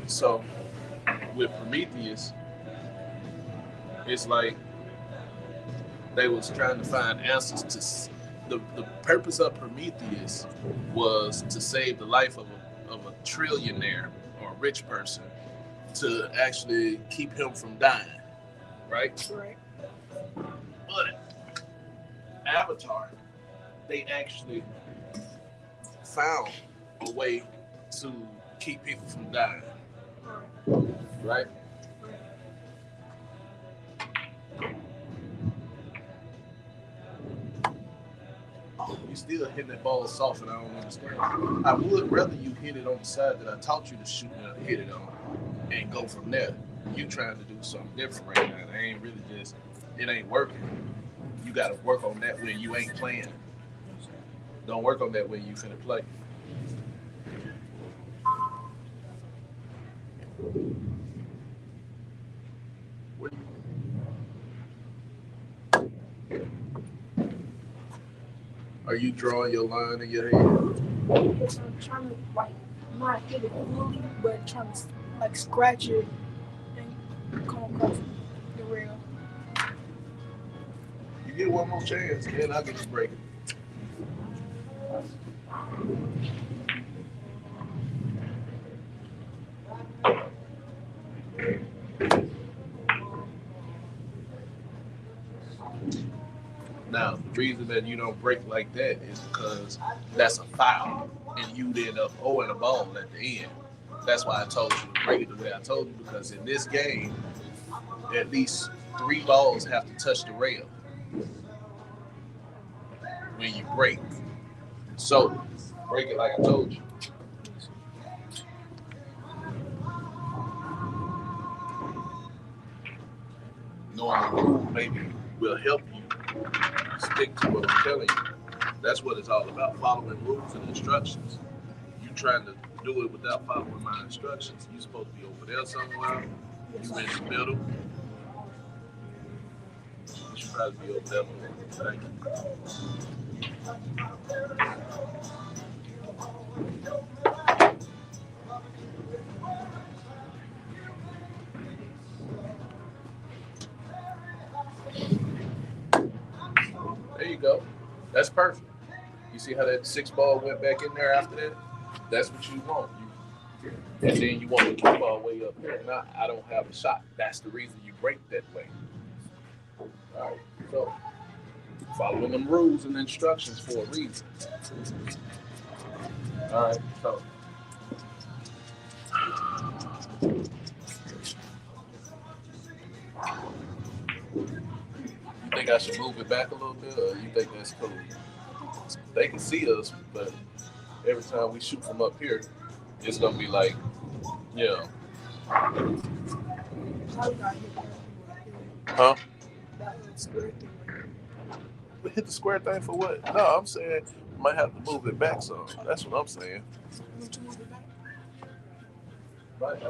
So with Prometheus, it's like they was trying to find answers to the purpose of Prometheus was to save the life of a trillionaire or a rich person to actually keep him from dying, right? Right. But Avatar, they actually found a way to keep people from dying, right? Oh, you still hitting that ball soft, and I don't understand. I would rather you hit it on the side that I taught you to shoot and hit it on, and go from there. You trying to do something different right now. It ain't really just, it ain't working. You got to work on that when you ain't playing. Don't work on that when you finna play. What are you drawing your line in your head? Yes, I'm trying to like not hit it fully, but trying to like scratch it and come across the rail. You get one more chance, then I'll get you breaking. Now, the reason that you don't break like that is because that's a foul, and you'd end up owing a ball at the end. That's why I told you to break it the way I told you, because in this game, at least three balls have to touch the rail when you break. So, break it like I told you. Knowing the rule maybe will help you stick to what I'm telling you. That's what it's all about, following rules and instructions. You trying to do it without following my instructions. You supposed to be over there somewhere. You in the middle. You should probably be over there. Thank you. There you go. That's perfect. You see how that six ball went back in there after that? That's what you want. And then you want the cue ball way up here. Now I don't have a shot. That's the reason you break that way. All right. So following them rules and instructions for a reason. All right. So you think I should move it back a little bit, or you think that's cool? They can see us, but every time we shoot from up here, it's gonna be like, you know, Probably got hit huh? that little square thing. Hit the square thing for what? No, I'm saying you might have to move it back some. That's what I'm saying. Don't you move it back? Right.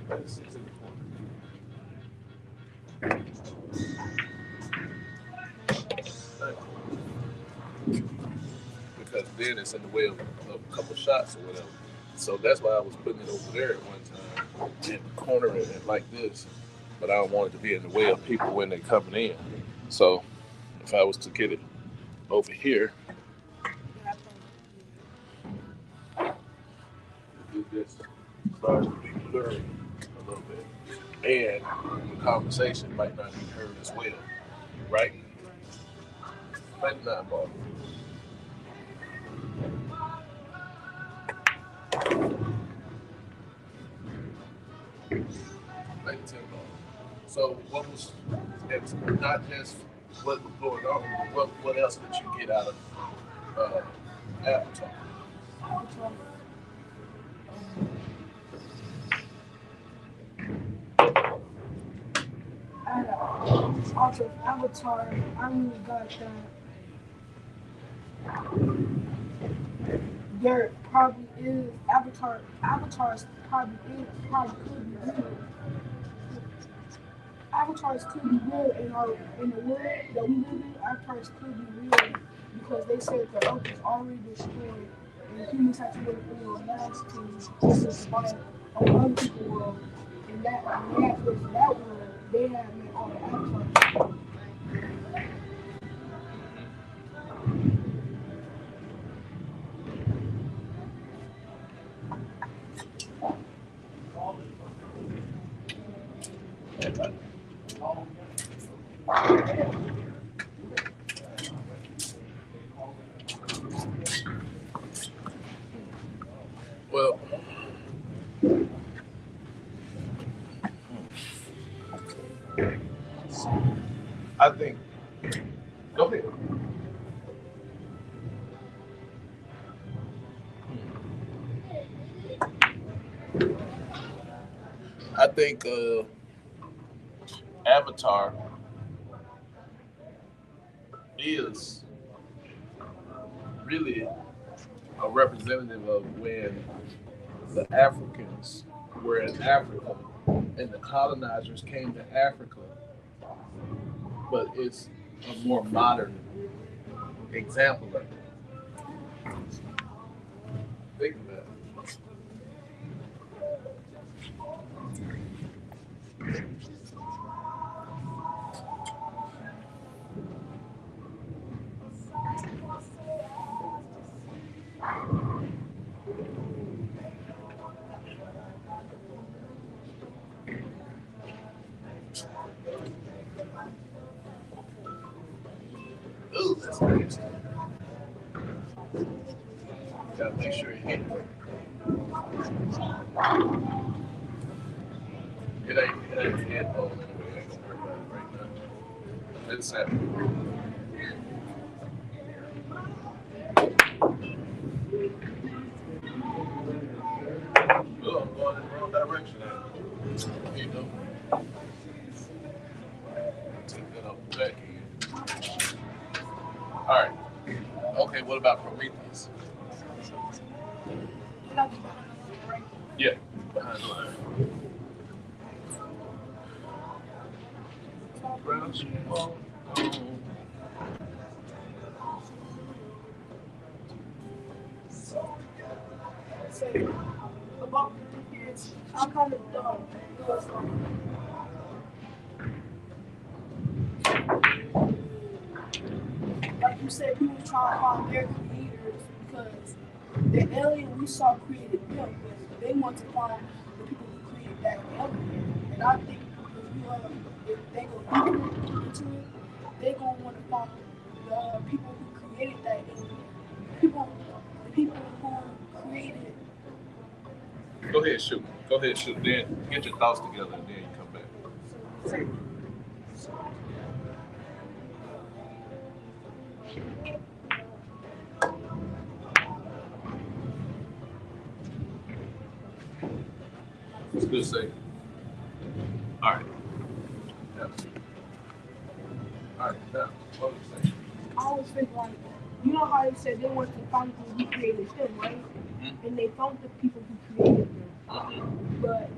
That's in the corner. Because then it's in the way of a couple shots or whatever. So that's why I was putting it over there at one time, in the corner and like this. But I don't want it to be in the way of people when they're coming in. So if I was to get it over here, Yeah, I thought, this starts to be blurry a little bit. And the conversation might not be heard as well, right? yeah, right. Maybe not, Bob. Maybe 10 Bob. So what was, it's not just what was going on, what else did you get out of Avatar? Avatar. I also Avatar. I really got that there probably is Avatar. Avatars probably is probably could be real. Avatars could be real in the world that we live in. Avatars could be real because they said the Earth is already destroyed and humans have to wait for the last to survive. on other people's world, and that when they have to go to that world, they have like all the Avatar. Well, I think. Go ahead. I think Avatar is really a representative of when the Africans were in Africa and the colonizers came to Africa, but it's a more modern example of it. Think about it. Ooh, that's nasty. Gotta make sure it hit. It ain't a headphone anyway. I ain't gonna worry about it right now. It's happening. Oh, I'm going in the wrong direction now. You know, take that off the back here. All right. Okay, what about Prometheus? Yeah, behind the line. Brown small. Say about the kids, I'm kind of dumb because like you said, people try to find their creators because the alien we saw created them, but they want to find the people who created that alien. And I think if they go deeper into it, they gonna want to find the people who created that alien. People, the people who created. Go ahead, shoot. Go ahead, shoot. Then get your thoughts together, and then you come back. Say, It's good say. All right. Yeah. All right. Now, what was you saying? I always think like, you know how they said they want to find people who created them, right? Mm-hmm. And they found the people who created them. Mm-hmm. But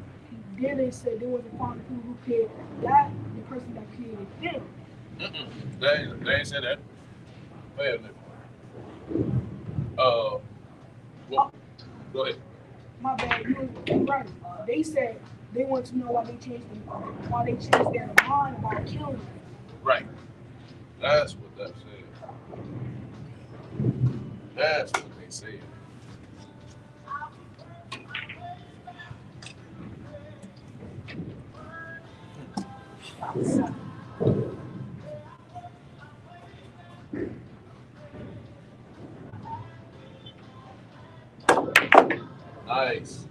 then they said they want to find the people who created that, the person that created them. Mm-mm. They ain't said that. Wait a minute. Well, go ahead. My bad, you was right. They said they want to know why they changed their mind about killing them. Right. That's what that said. That's what they said. Nice.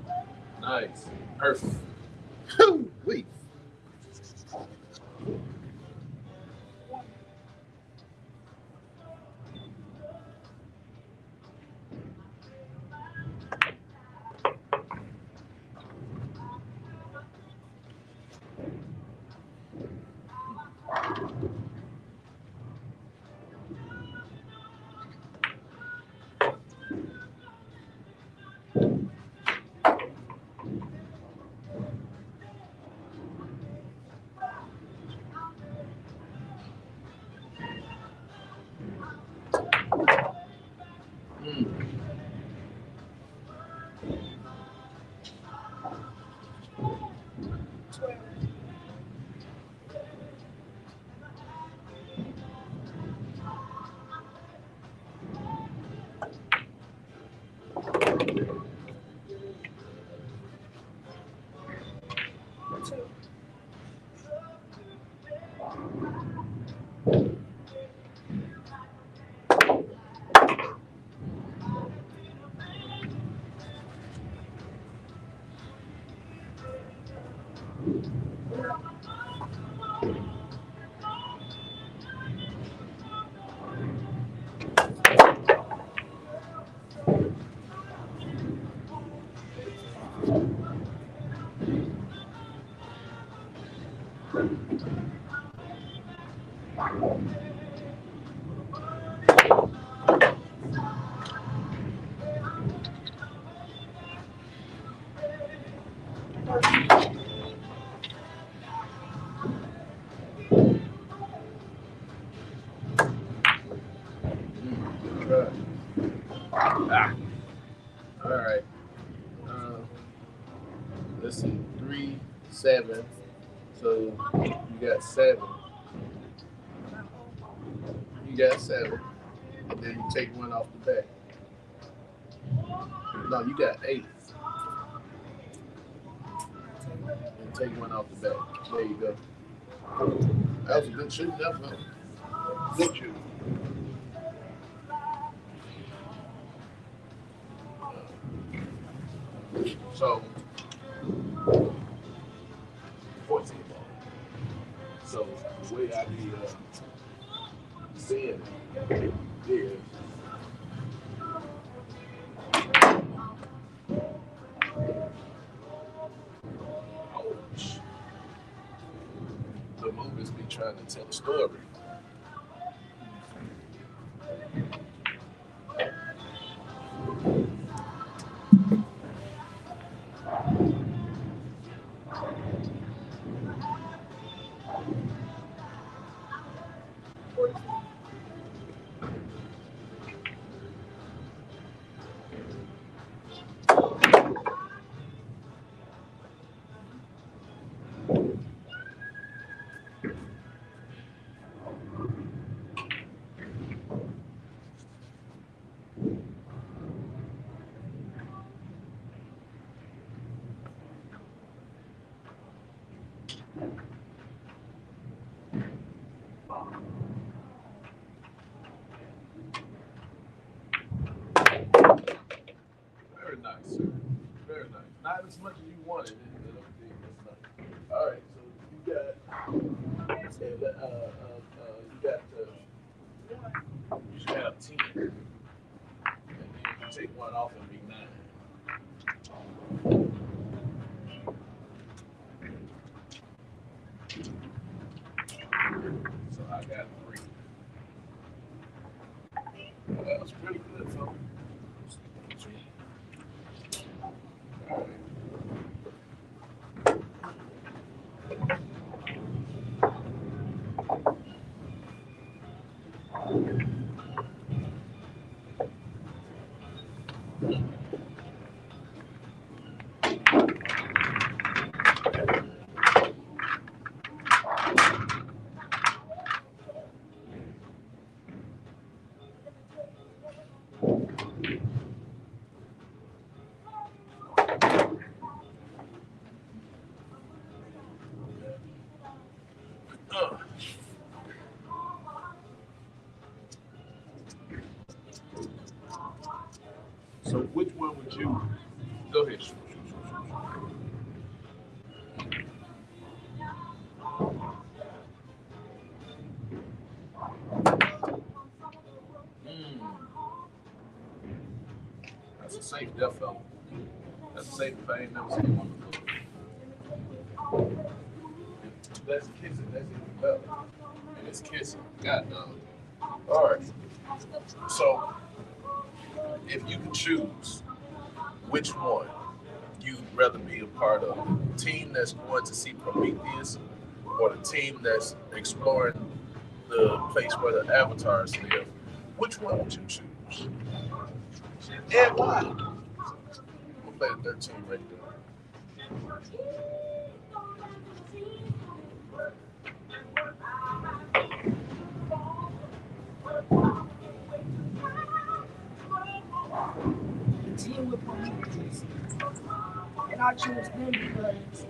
Nice. Perfect. Wait. Right. Ah. All right. Let's see. 3, 7. So you got 7. You got 7. And then you take one off the back. No, you got 8. And take one off the back. There you go. That was a good shooting. That was a good shooting. So 14 ball. So the way I be seeing it is ouch. The movies be trying to tell a story. Very nice, sir. Very nice. Not as much as you wanted. All right, so you got you should have 10, and then you take one off and be 9. So I got 3. That was pretty good, so. All right. Uh, so which one would you go ahead? Mm, that's a safe death though. That's a safe thing. Never seen one before. That's kissing. That's even better. And it's kissing. God damn. All right. So if you could choose which one you'd rather be a part of, the team that's going to see Prometheus or the team that's exploring the place where the avatars live, which one would you choose? And why? We'll play the 13 right The team with Prometheus. And I choose them because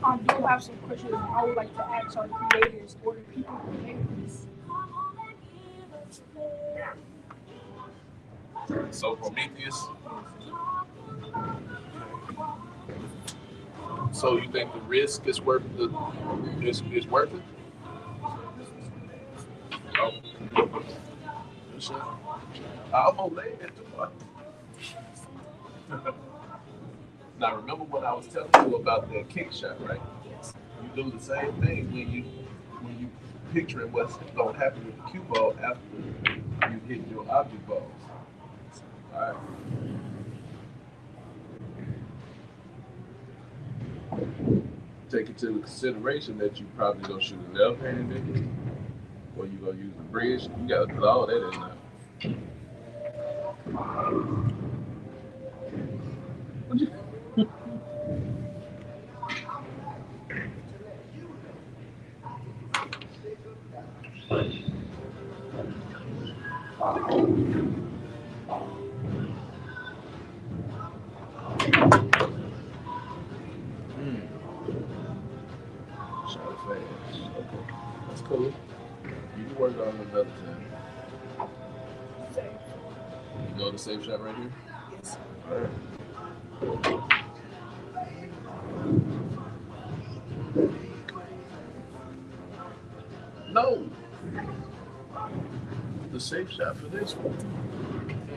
I do have some questions I would like to ask our creators or the people who made this. there. So Prometheus. So you think the risk is worth is worth it? Oh, good shot. I almost laid it too far. Now remember when I was telling you about that kick shot, right? Yes. You do the same thing when you picturing what's gonna happen with the cue ball after you hit your object balls. All right. Take into consideration that you probably gonna shoot a left-handed, or you gonna use a bridge. You gotta put all that in there. What you- Mm, shot it fast. Okay, that's cool. You can work on it another time. Safe. You know the safe shot right here. Yes. All right. No, the safe shot for this one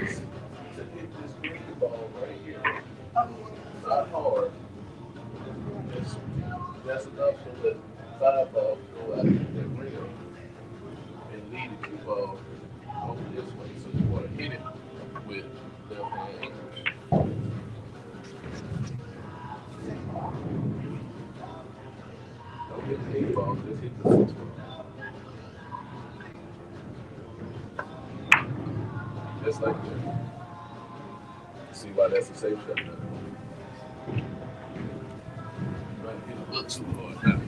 is to hit this green ball right here. Not hard. That's, that's enough so that five ball can go out of that rim and lead the cue ball over this way. So you want to hit it with left hand. Don't hit the eight ball, just hit the six ball. Just like that. See why that's a safe shot now. You might hit a little too hard now.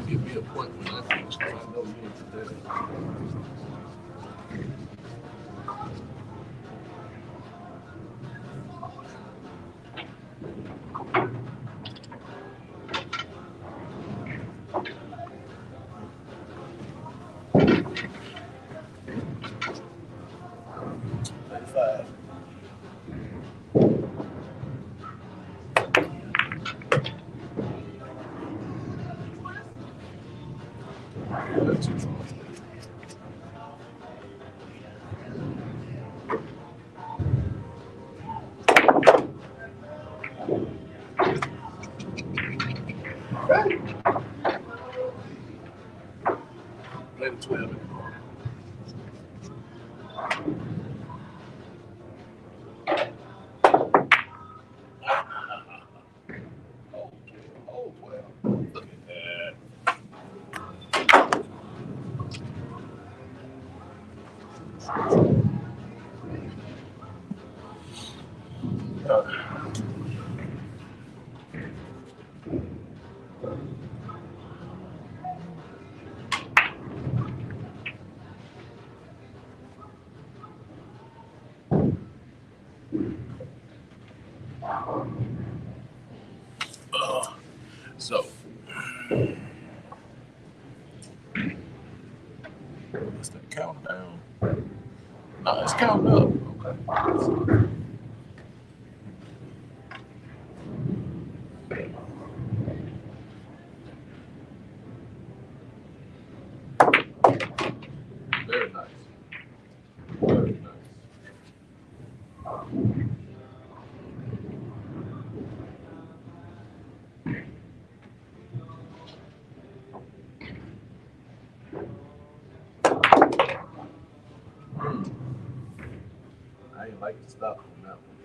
Give me a point when I finish because I know you ain't today. Five. That's too far. Play the 12 in the corner. Oh, oh, well. Look at that. Uh, so, what's that countdown? No, it's counting up. Okay. Very nice. Very nice. I ain't like to stop on that one.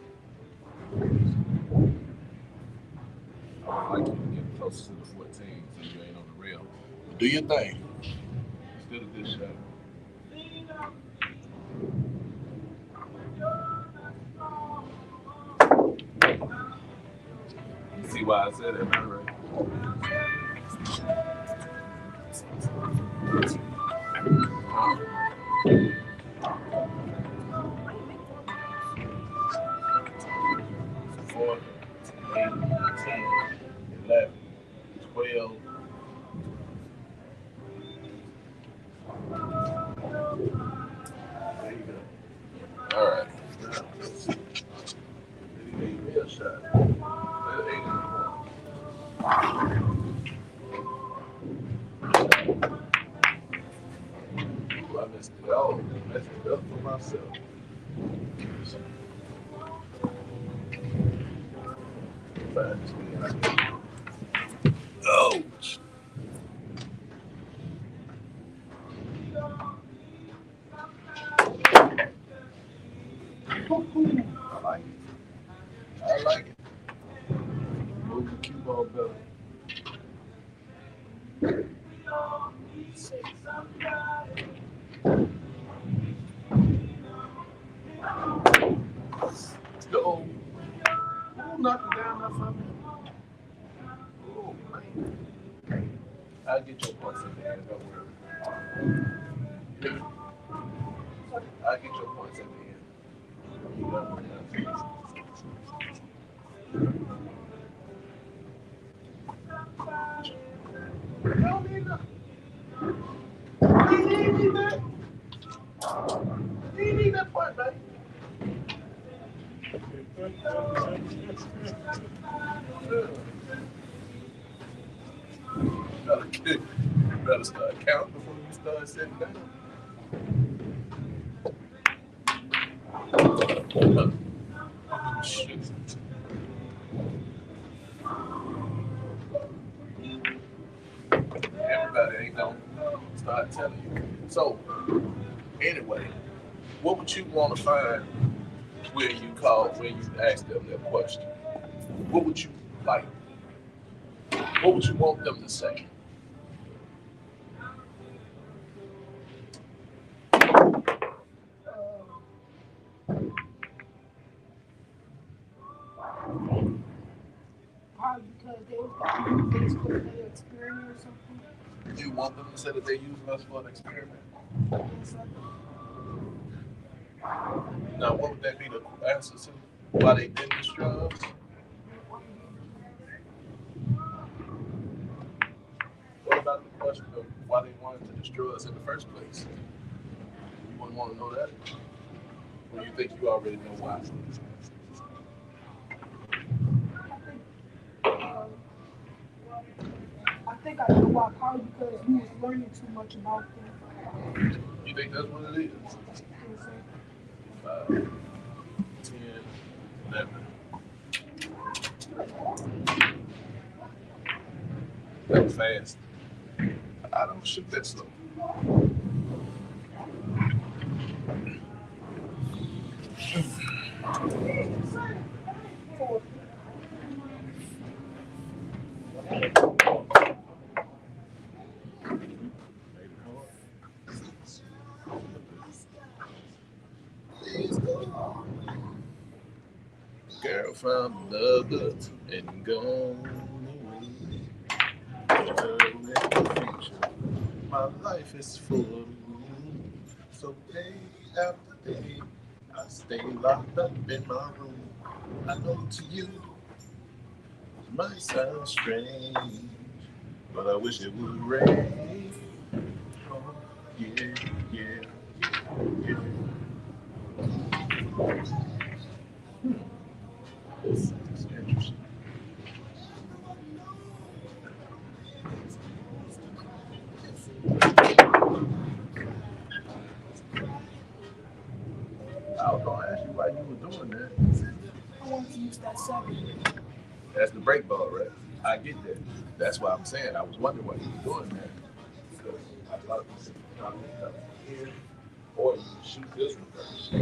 I would like you to get closer to the 14 so you ain't on the rail. But do your thing. Still a good shot. You see why I said that, not right? Four, 8, 10, 11, 12. There you go. All right. Now, let's see. Did he make me a shot? Let 8 in the corner. So, oh, I like it. I like it. Move the cue ball better. Go. Knock it down that for me. Oh, man. I'll get your points at the end. Don't worry. I'll get your points at the end. You don't worry. I don't need that. You need that. You need that point, baby. You better start counting before you start sitting down. Oh, shit. Everybody ain't gonna start telling you. So, anyway, what would you want to find when you ask them that question? What would you like? What would you want them to say? Probably because they was got things for their experience or something. Do you want them to say that they're using us for an experiment? Yes, Now, what would that be the answer to? Why they didn't destroy us? What about the question of why they wanted to destroy us in the first place? You wouldn't want to know that? Or you think you already know why? I think I know why. Probably because we was learning too much about them. You think that's what it is? Yes, 5, 10, 11. That was fast. I don't shoot that slow. Girl from another and gone away. My life is full of gloom. So day after day, I stay locked up in my room. I know to you it might sound strange, but I wish it would rain. Oh, yeah, yeah, yeah, yeah. It's interesting. I was gonna ask you why you were doing that. I want to use that 7. That's the break ball, right? I get that. That's why I'm saying I was wondering why you were doing that. Because I thought you said you probably come here or you shoot this one first.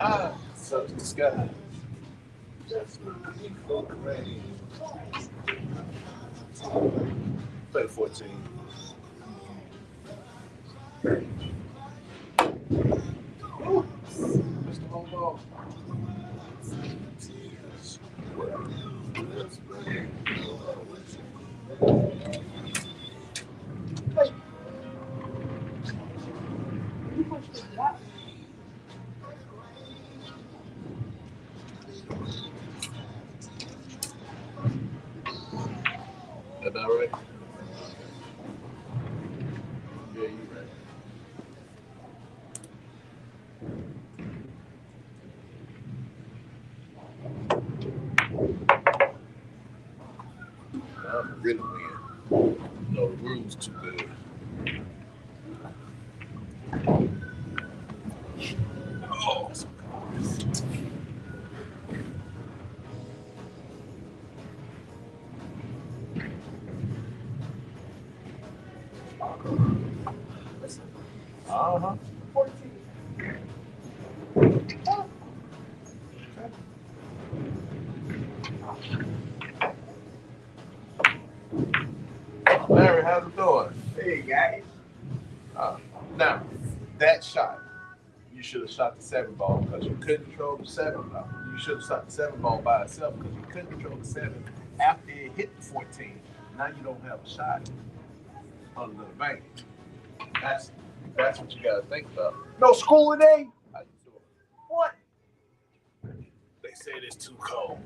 I search the sky. Just looking for the rain. Play 14. Ooh, Mr. Homo. about right? Yeah, you right. I'm really win. No, the rules too good. Oh, so uh-huh. 14. Larry, how's it doing? Hey guys. Now, that shot, you should have shot the 7 ball because you couldn't control the 7 ball. You should have shot the 7 ball by itself because you couldn't control the 7 after it hit the 14. Now you don't have a shot under the bank. That's what you gotta think about. No school today? How you doing? What? They said it's too cold.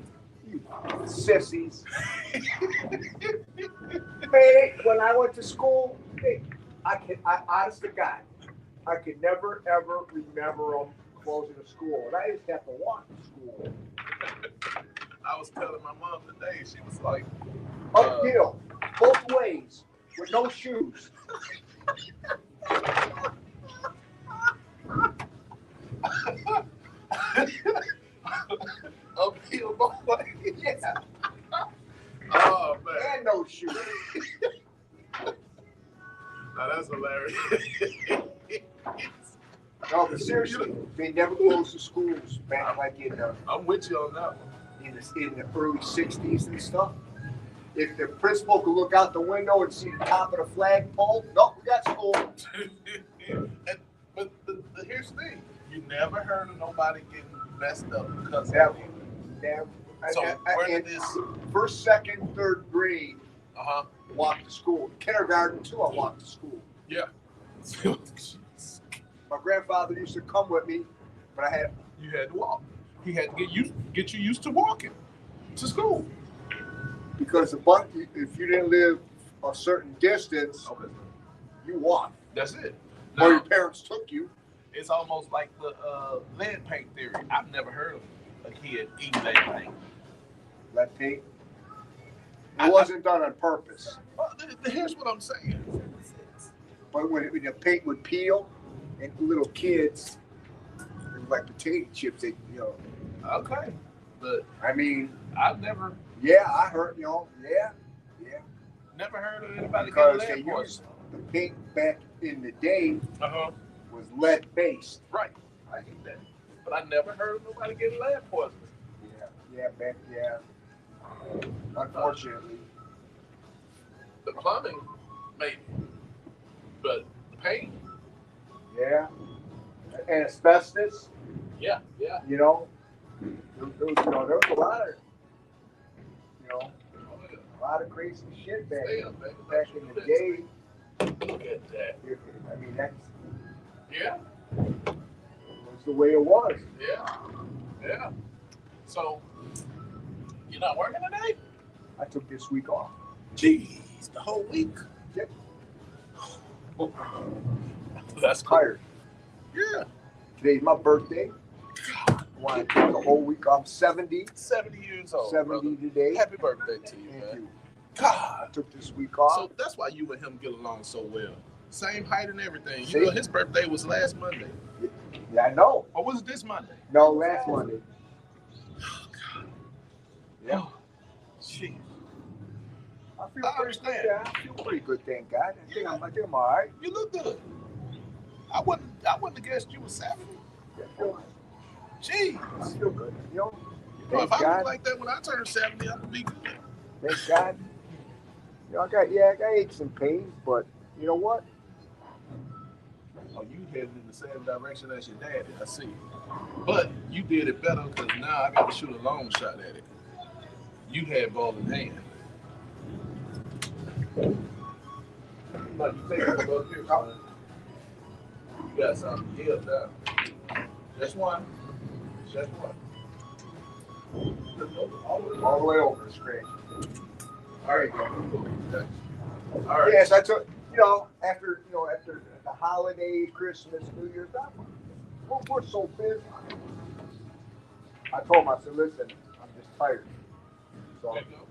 You sissies. Hey, when I went to school, hey, I honest to God, I could never ever remember them closing a school. And I used to have to walk to school. I was telling my mom today, she was like, Uphill, both ways, with no shoes. uphill both ways. Yeah. Oh man. And no shoes. Now that's hilarious. No, but seriously, they never closed the schools back like I'm with you on that one. in the early 60s and stuff. If the principal could look out the window and see the top of the flagpole, nope, we got school. But here's the thing: you never heard of nobody getting messed up because Never. of it. Never. So where did and this? first, second, third grade, Uh-huh. walked to school. Kindergarten too, I walked to school. Yeah. My grandfather used to come with me, but I had You had to walk. He had to get you used to walking to school. because if you didn't live a certain distance, Okay. you walked. That's it. Or your Now, parents took you. it's almost like the lead paint theory. I've never heard of a kid eating lead paint. Lead paint. It wasn't done on purpose. Well, here's what I'm saying. But when the paint would peel, and little kids, it was like potato chips. They, Okay. But I mean, I've never yeah, I heard, yeah. never heard of anybody Because getting they lead poisoning. used the paint back in the day Uh-huh. was lead based. Right. I get that. But I never heard of nobody getting lead poisoning. Yeah. Unfortunately, The plumbing, maybe. But the paint, yeah. And asbestos, yeah. there was a lot of crazy shit back in the day. Look at that. I mean, that's Yeah, was the way it was. yeah. So, you're not working today? I took this week off. Jeez, the whole week? Yep. That's cool. Tired. Yeah. Today's my birthday. I want to take the whole week. I'm 70. 70 years old. 70 brother. today. Happy birthday to you, Thank man. you. God. I took this week off. So that's why you and him get along so well. Same height and everything. See? You know, his birthday was last Monday. Yeah, I know. Or was it this Monday? No, last Monday. Oh, God. Yeah. Oh, jeez. I feel I pretty understand. good. Yeah, I feel pretty good, thank God. I think I'm all right. You look good. I wouldn't have guessed you were 70. Yeah, I feel, Jeez. I feel good. You know, Thank if I God. look like that when I turn 70, I would be good. Thank God. I got aches and pains, but you know what? Oh, you headed in the same direction as your daddy, I see. But you did it better because now I got to shoot a long shot at it. You had ball in hand. Like you take it up here, son. You got something here now. Just one. Just one. All the way over the screen. There you go. Okay. All right. Yes, I took, after the holidays, Christmas, New Year's, we're so busy. I told him, I said, listen, I'm just tired. So, There you go.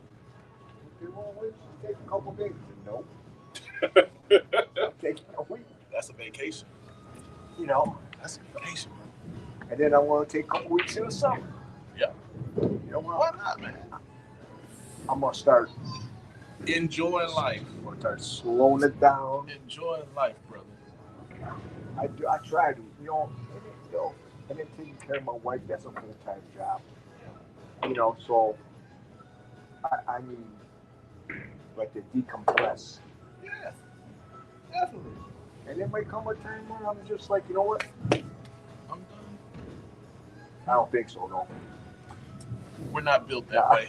okay, well, let's just take a couple days. I said, no, I'm taking a week. That's a vacation. That's a vacation. And then I want to take a couple weeks in the summer. Yeah. You know what? Why not, man? I'm going to start enjoying life. I'm going to start slowing it down. Enjoying life, brother. I try to, and then taking care of my wife, that's a full-time job. So I need like to decompress. Yeah, definitely. And there might come a time where I'm just like, you know what? I'm done. I don't think so, no. We're not built that way.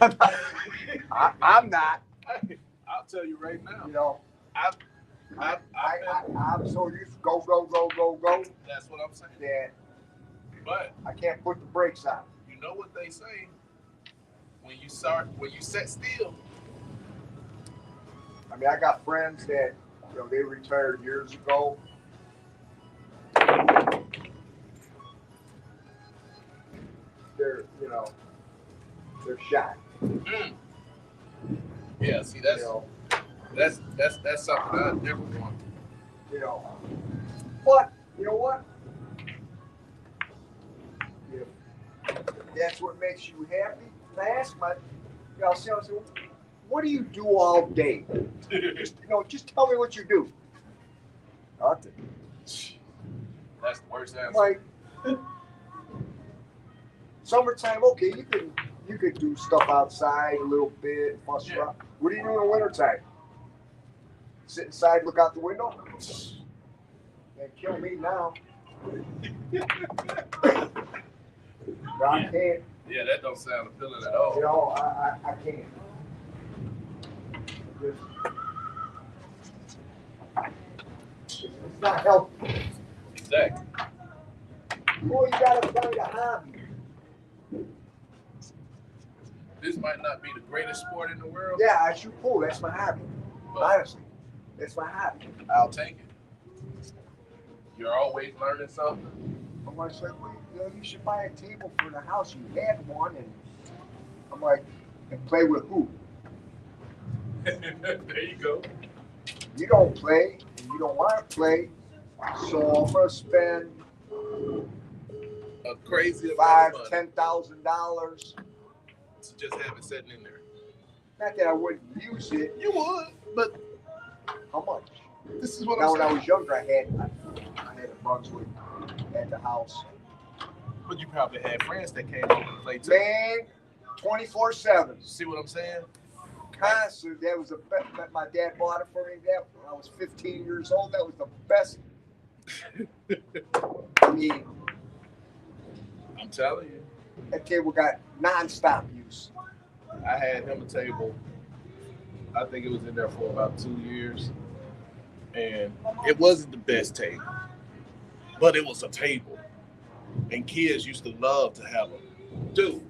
I'm not. I'll tell you right now. I'm so used to go. That's what I'm saying. That But I can't put the brakes on. you know what they say? When you set still. I mean, I got friends that, they retired years ago. They're shot. Mm. Yeah, see, that's something I never want. But you know what? If that's what makes you happy, I ask I say, what do you do all day? Just tell me what you do. Nothing. That's the worst answer. Like summertime, okay, you could do stuff outside a little bit, fuss around. What do you do in the wintertime? Sit inside, look out the window? They kill me now. I can't. Yeah, that don't sound appealing at all. I can't. It's not healthy. Exactly. Boy, you gotta find a hobby. This might not be the greatest sport in the world. Yeah, I shoot pool. That's my hobby. Honestly, that's my hobby. I'll take it. You're always learning something. I'm like, you should buy a table for the house. You had one, and I'm like, and play with who? There you go. You don't play, and you don't want to play, so I'm gonna spend a crazy amount of money. $5,000, $10,000 to just have it sitting in there. Not that I wouldn't use it. You would, but how much? This is what now, I'm when saying. I was younger, I had a Brunswick at the house. But you probably had friends that came over and played too. Man, 24/7. See what I'm saying? Constant. That was the best. My dad bought it for me. That when I was 15 years old, that was the best. I mean, I'm telling you. that table got non-stop use. I had him a table. I think it was in there for about 2 years. And it wasn't the best table. But it was a table. And kids used to love to have them. Dude,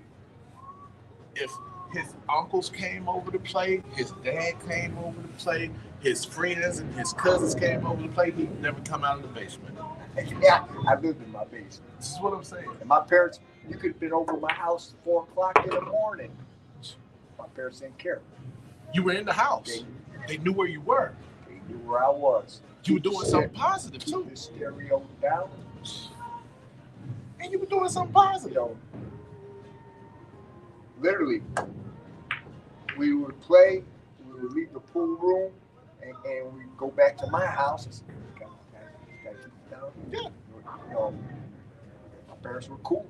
if his uncles came over to play, his dad came over to play, his friends and his cousins came over to play, he'd never come out of the basement. Yeah, I lived in my basement. This is what I'm saying. And my parents, you could have been over my house at 4 o'clock in the morning. My parents didn't care. You were in the house. They knew where you were. They knew where I was. You were doing something positive Keep too. the stereo down. And you were doing something positive. Literally, we would play, we would leave the pool room, and we'd go back to my house and say, gotta keep it down. Yeah. My parents were cool.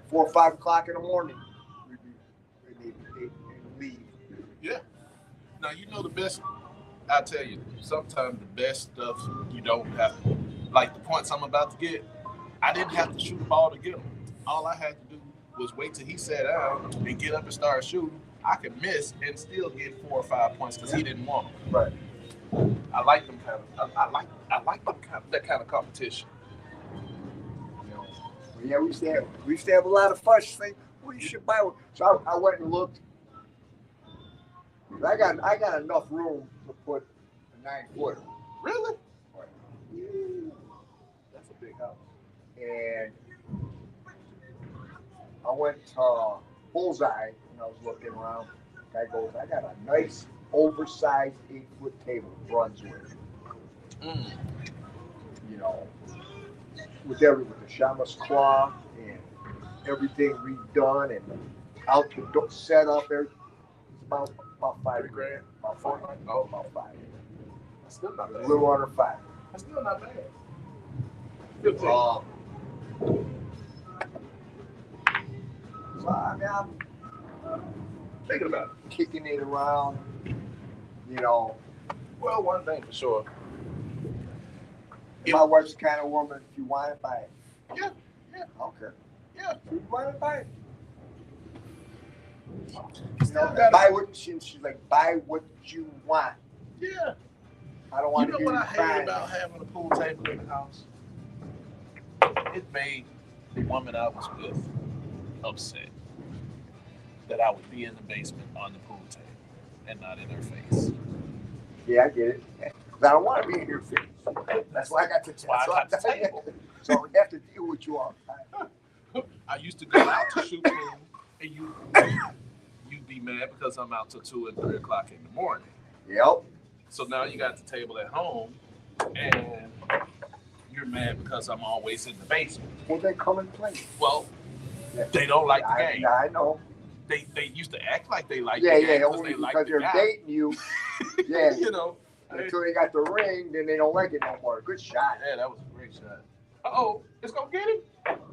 4 or 5 o'clock in the morning, they'd leave. Yeah. Now, you know the best, I tell you, sometimes the best stuff you don't have to, like the points I'm about to get, I didn't have to shoot the ball to get them. All I had to do was wait till he sat down and get up and start shooting. I could miss and still get 4 or 5 points because he didn't want them. Right. I like them kind of. I like them that kind of competition. Yeah, we used to have a lot of fun. Say, well, you should buy one. So I went and looked. I got enough room to put a 9-footer. Really? That's a big house. And I went to Bullseye and I was looking around. Guy goes, I got a nice oversized 8-foot table, Brunswick. Mm. You know, with the shamus cloth and everything redone and out the door set up. It's about $5 grand. About $4. Oh, about $5. That's still not bad. A little under $5. That's still not bad. Good thing. So I mean, I'm Thinking about it. kicking it around. You know, Well, one thing for sure. my wife's the kind of woman. If you want it, buy it. Yeah. I don't care. Yeah. If you want it, buy it. Still gotta- Buy what she's like. Buy what you want. Yeah. I don't You want know to what hear I you hate crying. about having a pool table in the house? It made the woman I was with upset that I would be in the basement on the pool table and not in her face. Yeah, I get it. 'Cause I don't want to be in your face. That's why I got the table. So we have to deal with you all the time. I used to go out to shoot pool and you'd be mad because I'm out till 2 and 3 o'clock in the morning. Yep. So now you got the table at home and you're mad because I'm always in the basement. Well, they come and play. Well, Yeah. they don't like the game. I know. They used to act like they like Yeah, the game only they like because the they're guy. dating you. Yeah. You know. Until they got the ring, then they don't like it no more. Good shot. Yeah, that was a great shot. Uh-oh, it's gonna get him.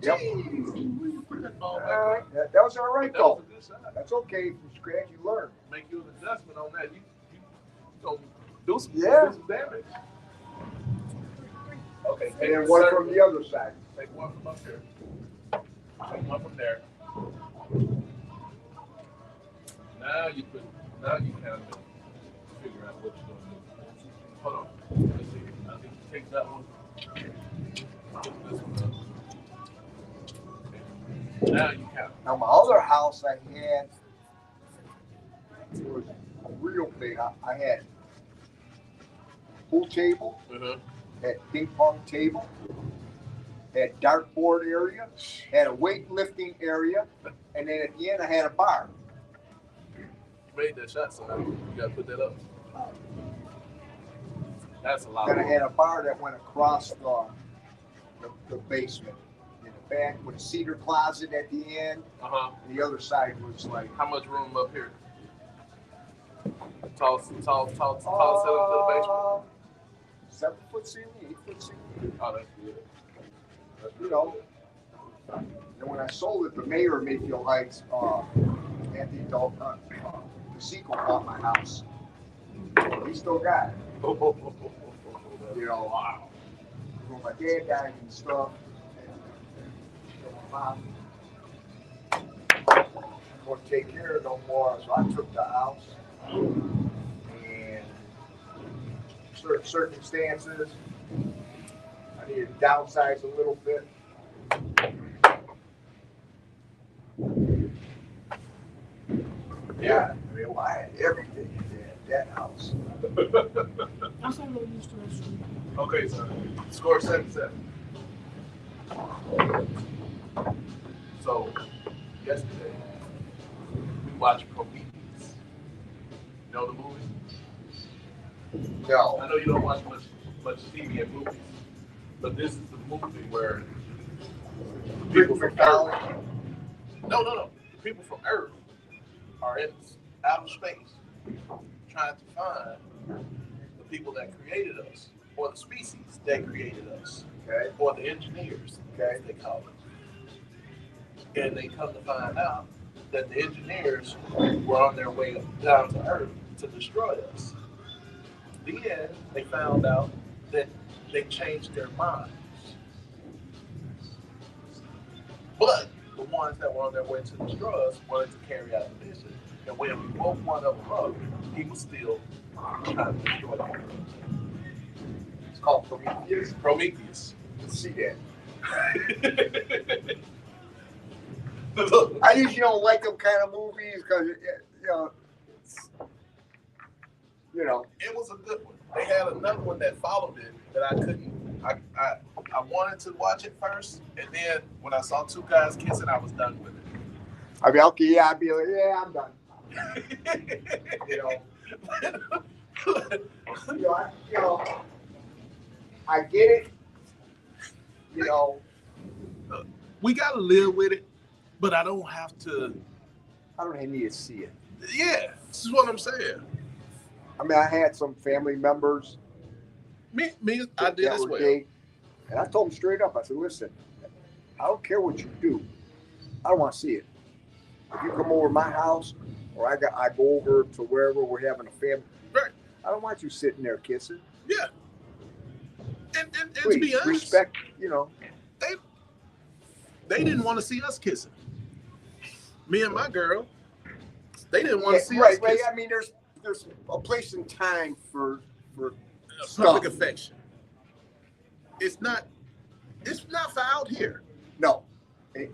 Yep. Jeez, we put that ball back up. That was all right That was though. a good shot. That's okay. From scratch, you learn. Make you an adjustment on that. You gonna do some damage. Okay, And then one from the other side. Take one from up here. Take one from there. Now you kind of figure out what you're gonna do. Hold on. Let's see. I think you take that one. Pick this one up. Okay. Now you count. Now my other house I had, it was real big. I had pool table, had ping pong table, had dartboard area, had a weightlifting area, and then at the end I had a bar. You made that shot, so you gotta put that up. That's a lot. And I had a bar that went across the basement in the back with a cedar closet at the end. The other side was like, How much room up here? Tall ceiling to the basement. 7-foot ceiling, 8-foot ceiling. Oh, that's good. You know. And when I sold it, the mayor of Mayfield Heights, Anthony Dalton, Sequel bought my house. He still got it. You know, Wow. when my dad died and stuff, and my mom couldn't take care of it no more, so I took the house. And certain circumstances, I needed to downsize a little bit. Yeah, I mean, well, I had everything in that house. That's not really used to this. Okay, so score 7-7. So yesterday we watched Prometheus. You know the movie? No. I know you don't watch much TV and movies, but this is the movie where people from Earth. No. People from Earth are in outer space trying to find the people that created us, or the species that created us, Okay. or the engineers, as they call it. And they come to find out that the engineers were on their way down to Earth to destroy us. Then they found out that they changed their minds. But the ones that were on their way to destroy us wanted to carry out the mission. And when we woke one of them up, he was still trying to destroy them. It's called Prometheus. Prometheus. Let's see that. Look, I usually don't like them kind of movies because, you know, You know, it was a good one. They had another one that followed it that I couldn't. I wanted to watch it first, and then when I saw two guys kissing, I was done with it. I'd be okay. Yeah, I'd be like, yeah, I'm done. You know, I get it. You know, we gotta live with it, but I don't have to. I don't need to see it. Yeah, this is what I'm saying. I mean, I had some family members. Me, I did as well. Gay, and I told them straight up. I said, listen, I don't care what you do. I don't want to see it. If you come over to my house, or I go over to wherever we're having a family, right? I don't want you sitting there kissing. Yeah. And please, to be honest, respect. You know, they didn't want to see us kissing. Me and my girl, they didn't want to see us kissing. Right. I mean, there's a place and time for public affection. It's not for out here. No, and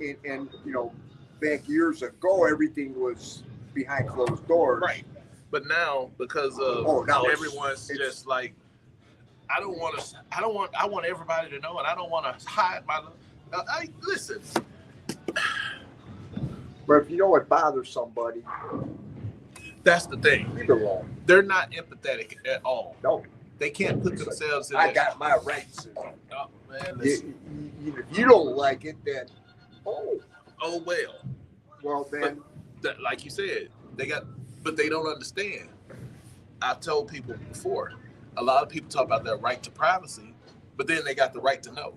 you know, back years ago, everything was behind closed doors. Right. But now, because of everyone's just like, I want everybody to know, and I don't want to hide my love. Listen. But if you know what bothers somebody, that's the thing. Leave it alone. They're not empathetic at all. No. They can't put themselves in I got my rights. Oh, man, listen. If you don't like it, then oh well. Well then, but, like you said, but they don't understand. I've told people before, a lot of people talk about their right to privacy, but then they got the right to know.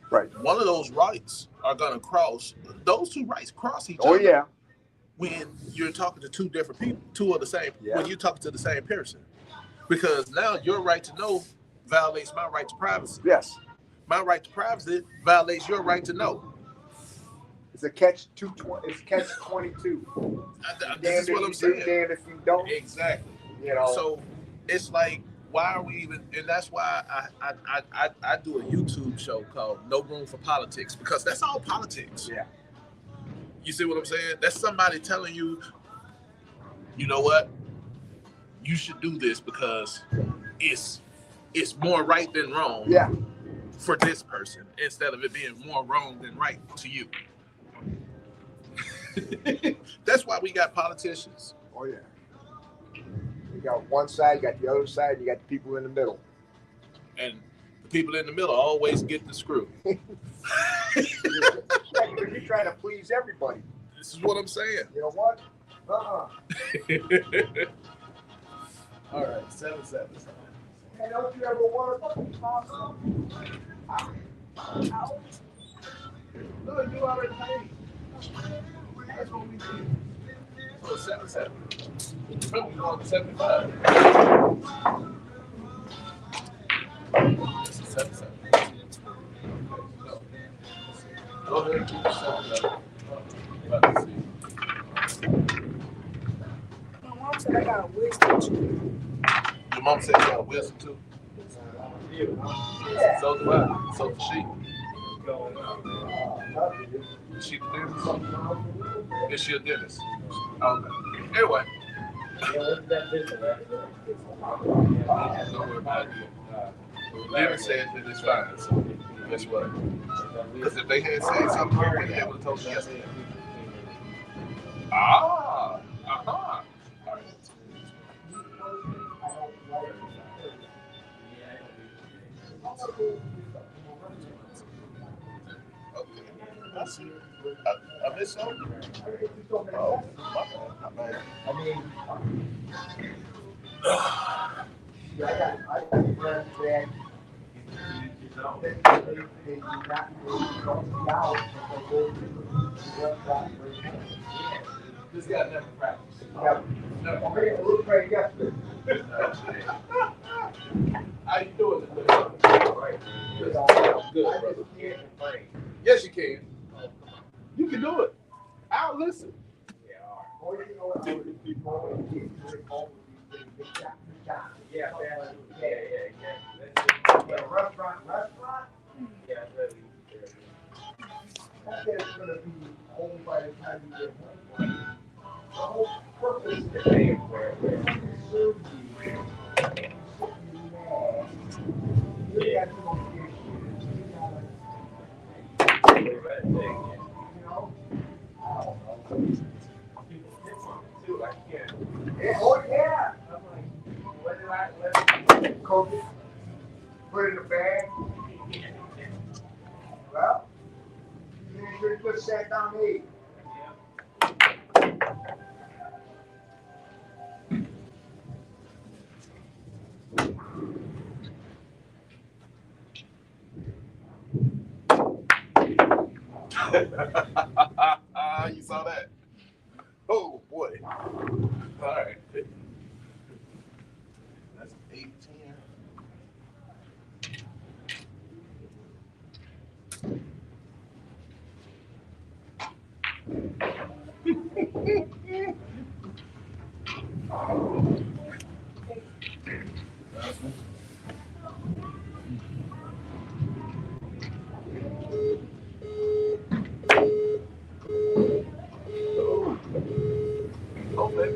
Right. One of those rights are going to cross. Those two rights cross each other. Oh yeah. When you're talking to two different people, two of the same. Yeah. When you're talking to the same person, because now your right to know violates my right to privacy. Yes. My right to privacy violates your right to know. It's a catch-22. It's catch-22. This is what I'm saying. Damn if you don't. Exactly. You know. So it's like, why are we even? And that's why I do a YouTube show called No Room for Politics, because that's all politics. Yeah. You see what I'm saying? That's somebody telling you, you know what? You should do this because it's more right than wrong. Yeah. For this person, instead of it being more wrong than right to you. That's why we got politicians. Oh yeah. You got one side, you got the other side, you got the people in the middle. And the people in the middle always get the screw. You're trying to please everybody. This is what I'm saying. You know what? All right, 7-7. Hey, don't you ever want to fucking talk something? No, you already paid. That's what we did. So 7-7. Probably going to 75. This is 7-7. No. Go ahead and keep it 7-7. About to see. My mom said I got a wisdom tooth. Your mom said you got a wisdom tooth? Yeah. So do I. So does she. Is she the dentist? Is she a dentist? Okay. Anyway. Don't worry about it. Larry said that it's fine. So guess what? Because if they had said something, they would have told me yesterday. Ah. Aha. All right. Okay. I see. I missed something. Oh, my bad. I mean, I got friends This guy never practiced. How you doing today? Right. Good, brother. Yes, you can. You can do it. I'll listen. Yeah. Restaurant. Yeah, that's going to be home by the time you get home. The whole purpose is to pay for it. Oh yeah. Coach, put it in the bag. Well, you just sat down and ate. You saw that? Oh boy. All right. That's 18. Okay.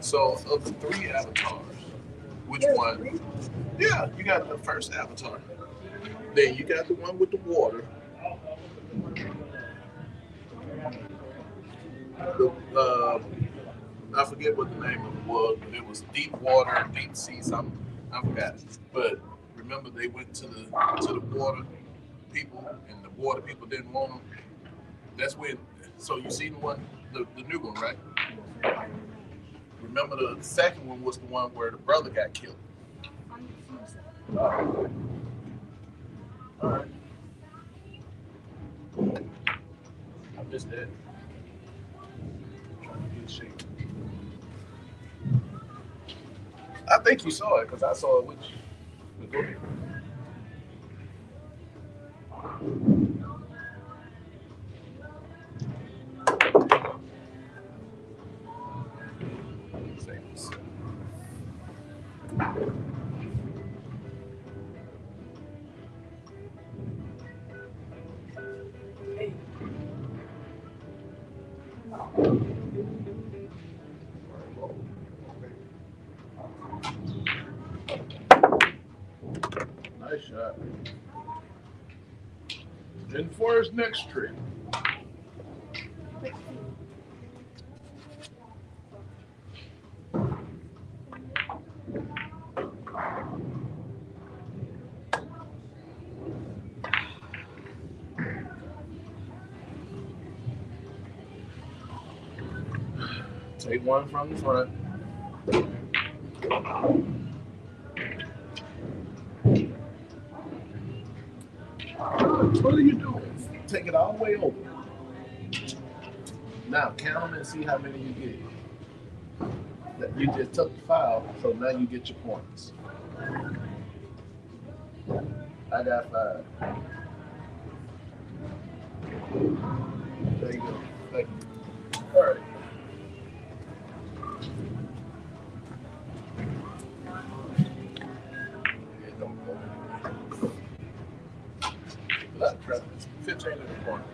So, of the three avatars, which one? Yeah, you got the first avatar. Then you got the one with the water. The, I forget what the name of it was, but it was deep water, deep sea, something. I forgot. But remember, they went to the water people, and the water people didn't want them. That's when. So you seen the one, the new one, right? Remember the second one was the one where the brother got killed. All right. All right. I missed that. Trying to get shape. I think you saw it because I saw it with you. But go ahead. Thanks. Nice shot. And for his next trick. Take one from the front. What are you doing? Take it all the way over. Now count them and see how many you get. You just took the foul, so now you get your points. I got 5. There you go. Thank you. All right. Yeah, don't go anywhere. Let's try this. 15 in the corner.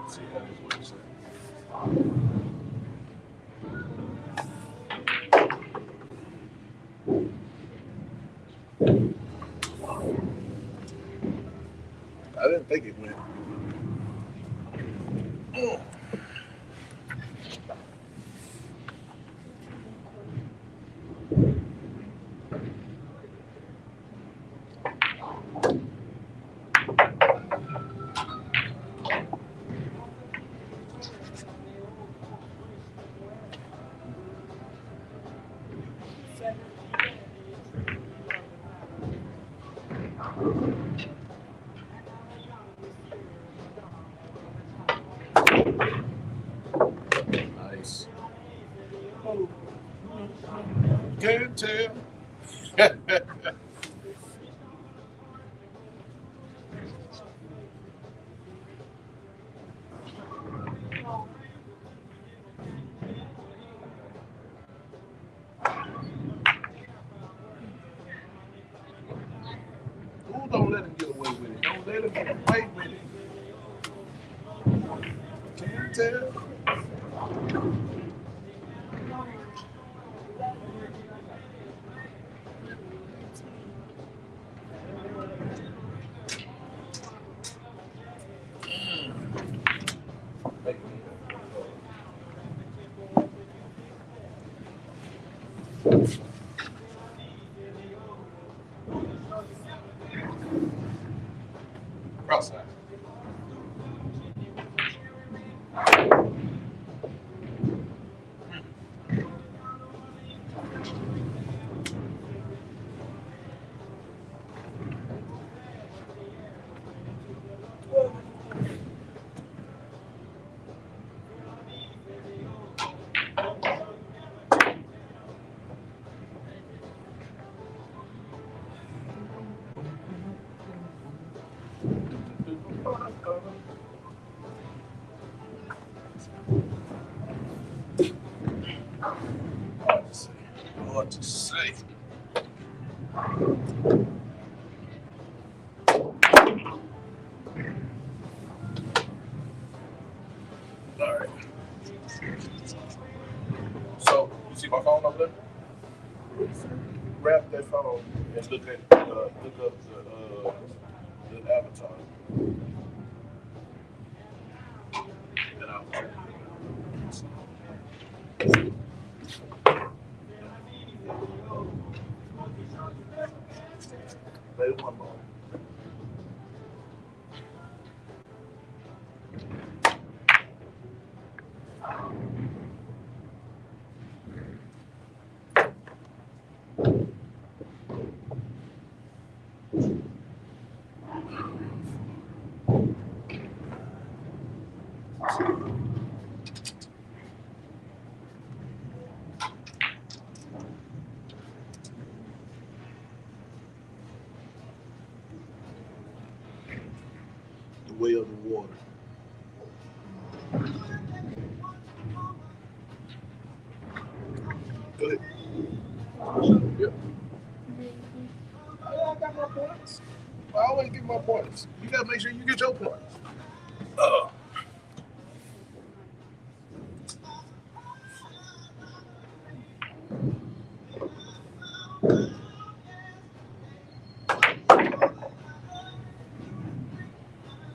See how this works out. I didn't think it went. Nice. Can't tell. Ooh, don't let him get away with it. Don't let him get away with it. tell. Cross-eyed. Hard to say. All right. So, you see my phone over there? Grab that phone and look up the avatar. And I'll wait one more. The way of the water. Go ahead. Yep. I got my points. I always get my points. You gotta make sure you get your points.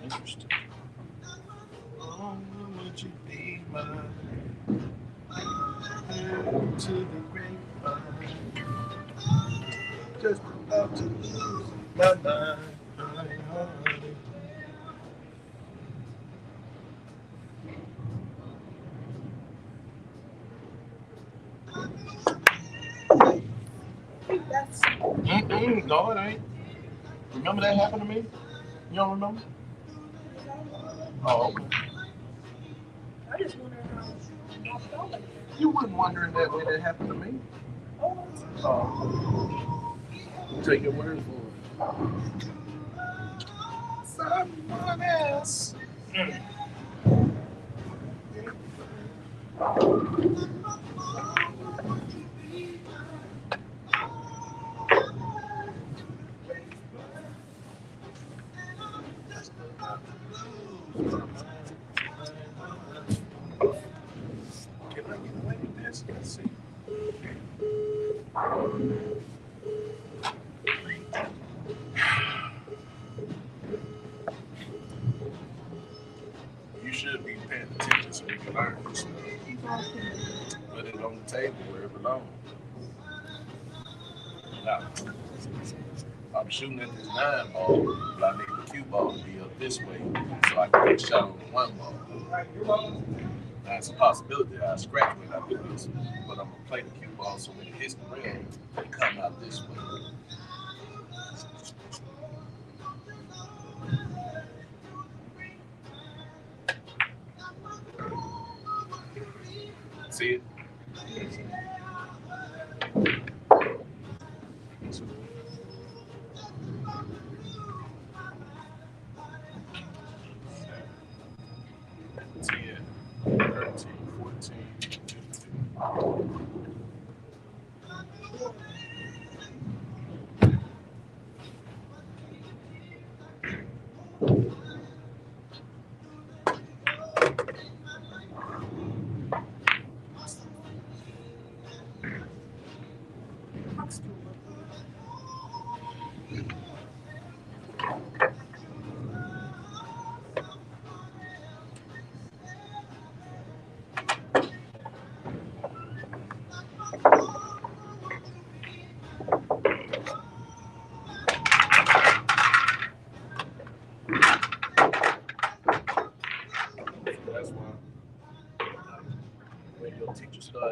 Interesting. Oh, would you be mine? To the grapevine. Just about to lose my mind. That's No, it ain't. Remember that happened to me? You don't remember? Oh, okay. I just wonder how I felt like that. You wasn't wondering that way that happened to me. Oh, Take your word for it. Someone else. Can I get away with this? Let's see. You should be paying attention so you can learn this stuff. Put it on the table where it belongs. Now, I'm shooting at this 9 ball, but I need the cue ball to be up this way so I can get a shot on the 1 ball. Now, it's a possibility that I scratch when I do this, but I'm going to play the cue ball so when it hits the rail, it come out this way. See it? See it? 13, 14, 15.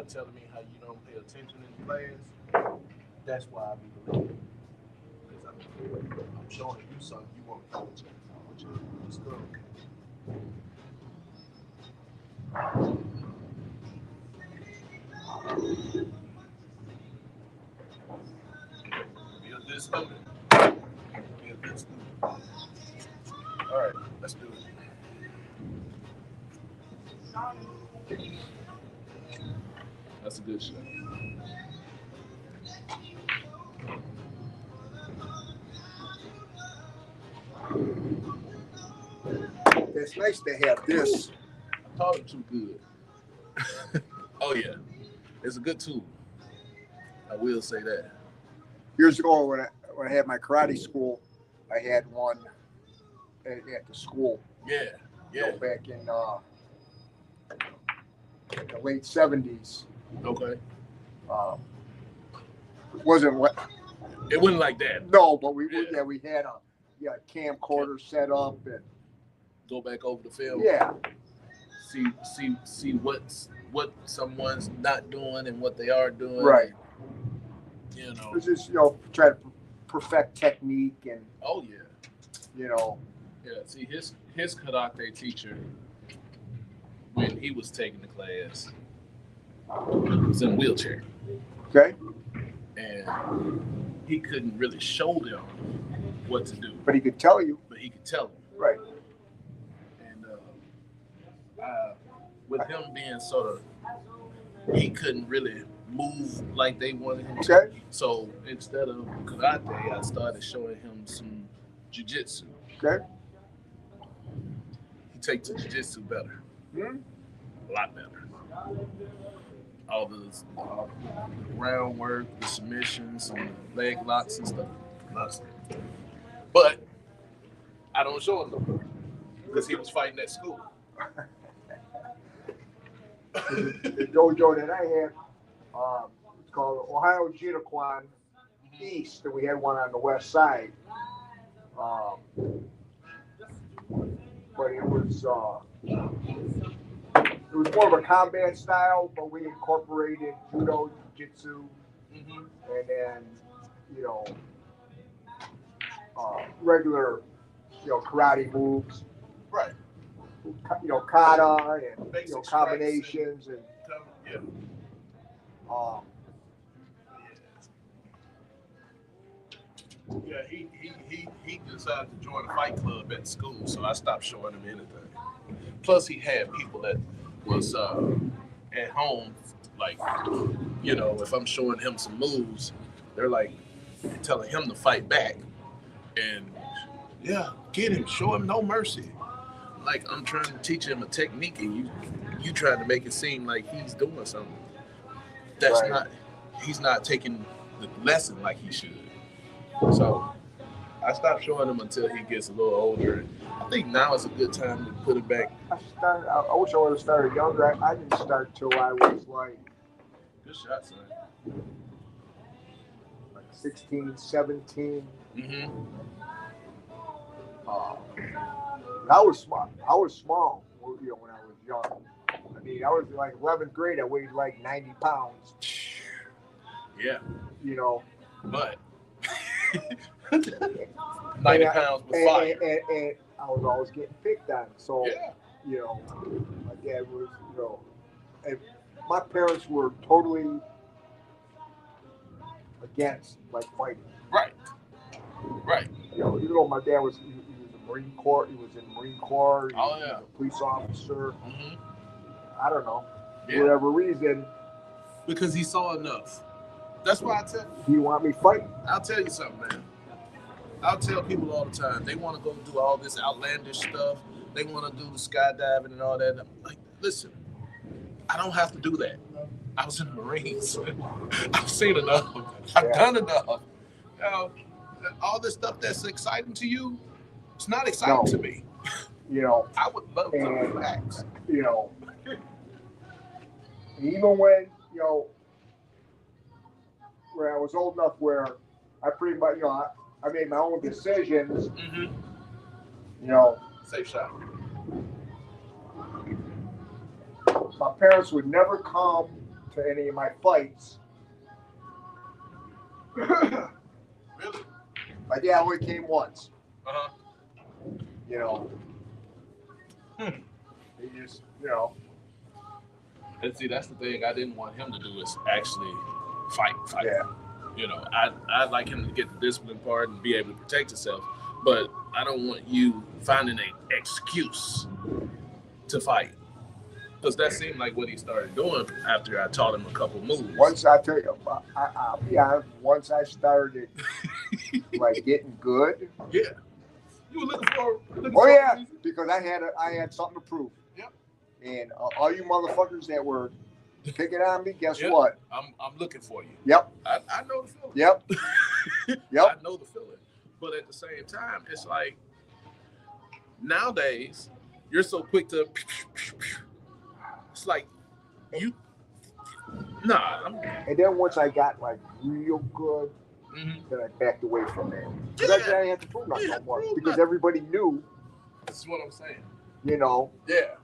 start telling me how you don't pay attention in class, that's why I be believing. Because I'm showing you something you want to know with your school. Be a good student. Be a good student. All right, let's do it. That's a good shot. It's nice to have this. I taught him too good. Oh yeah, it's a good tool. I will say that. Years ago, when I had my karate school, I had one at the school. Yeah, You yeah. know, back in the late '70s. Okay. It wasn't It wasn't like that. no, but we Yeah. we had a camcorder set up and Go back over the film. yeah, See what someone's not doing and what they are doing. right. You know. It was just try to perfect technique and Oh yeah. Yeah. See his karate teacher when he was taking the class was in a wheelchair. Okay. And he couldn't really show them what to do, But he could tell you. but he could tell them. Right. And with him being sort of, he couldn't really move like they wanted him to. Okay. So instead of karate, I started showing him some jiu-jitsu. Okay. He takes to jiu-jitsu better, a lot better. All the groundwork, the submissions, and the leg locks and stuff. But I don't show him no more because he was fighting at school. The dojo that I had, it's called Ohio Jitaquan East, and we had one on the west side. But it was more of a combat style, but we incorporated judo, jiu-jitsu, and then regular karate moves. Right. Kata and Basic combinations and Yeah. Yeah, he decided to join a fight club at school, so I stopped showing him anything. Plus, he had people that was at home, like, if I'm showing him some moves, they're like telling him to fight back. And yeah, get him, show him no mercy. Like I'm trying to teach him a technique, and you trying to make it seem like he's doing something. That's Right. not. He's not taking the lesson like he should. So I stopped showing him until he gets a little older. I think now is a good time to put it back. I wish I would have started younger. I didn't start till I was like Good shot, son. 16, 17. Mm-hmm. I was small. I was small, when I was young. I mean, I was like 11th grade. I weighed like 90 pounds. Yeah, but 90 pounds was fire. And I was always getting picked on. So, Yeah. my dad was, and my parents were totally against like fighting. Right. Even though my dad was, he was in Marine Corps. He was in Marine Corps. He was a police officer. Mm-hmm. I don't know, Yeah. whatever reason. Because he saw enough. That's why I tell you. Do you want me fighting? I'll tell you something, man. I'll tell people all the time. They want to go do all this outlandish stuff. They want to do the skydiving and all that. I'm like, listen, I don't have to do that. I was in the Marines. I've seen enough. I've done enough. All this stuff that's exciting to you, it's not exciting to me. I would love to relax. Even when, where I was old enough where I pretty much, I made my own decisions, Safe shot. my parents would never come to any of my fights. Really? My dad only came once. Uh-huh. You know. He just, you know. And see, that's the thing I didn't want him to do is actually fight. Yeah. You know, I'd like him to get the discipline part and be able to protect himself, but I don't want you finding an excuse to fight. Because that seemed like what he started doing after I taught him a couple moves. Once I tell you, I'll be honest, once I started like getting good. Yeah. You were looking for Oh yeah, because I had something to prove. Yep. And all you motherfuckers that were picking on me, guess Yep. what? I'm looking for you. Yep. I know the feeling. Yep. Yep. I know the feeling. But at the same time, it's like nowadays you're so quick to. It's like you. Nah. And then once I got like real good, then I backed away from that. Because I didn't have to prove nothing no more. Because everybody knew. This is what I'm saying. You know. Yeah.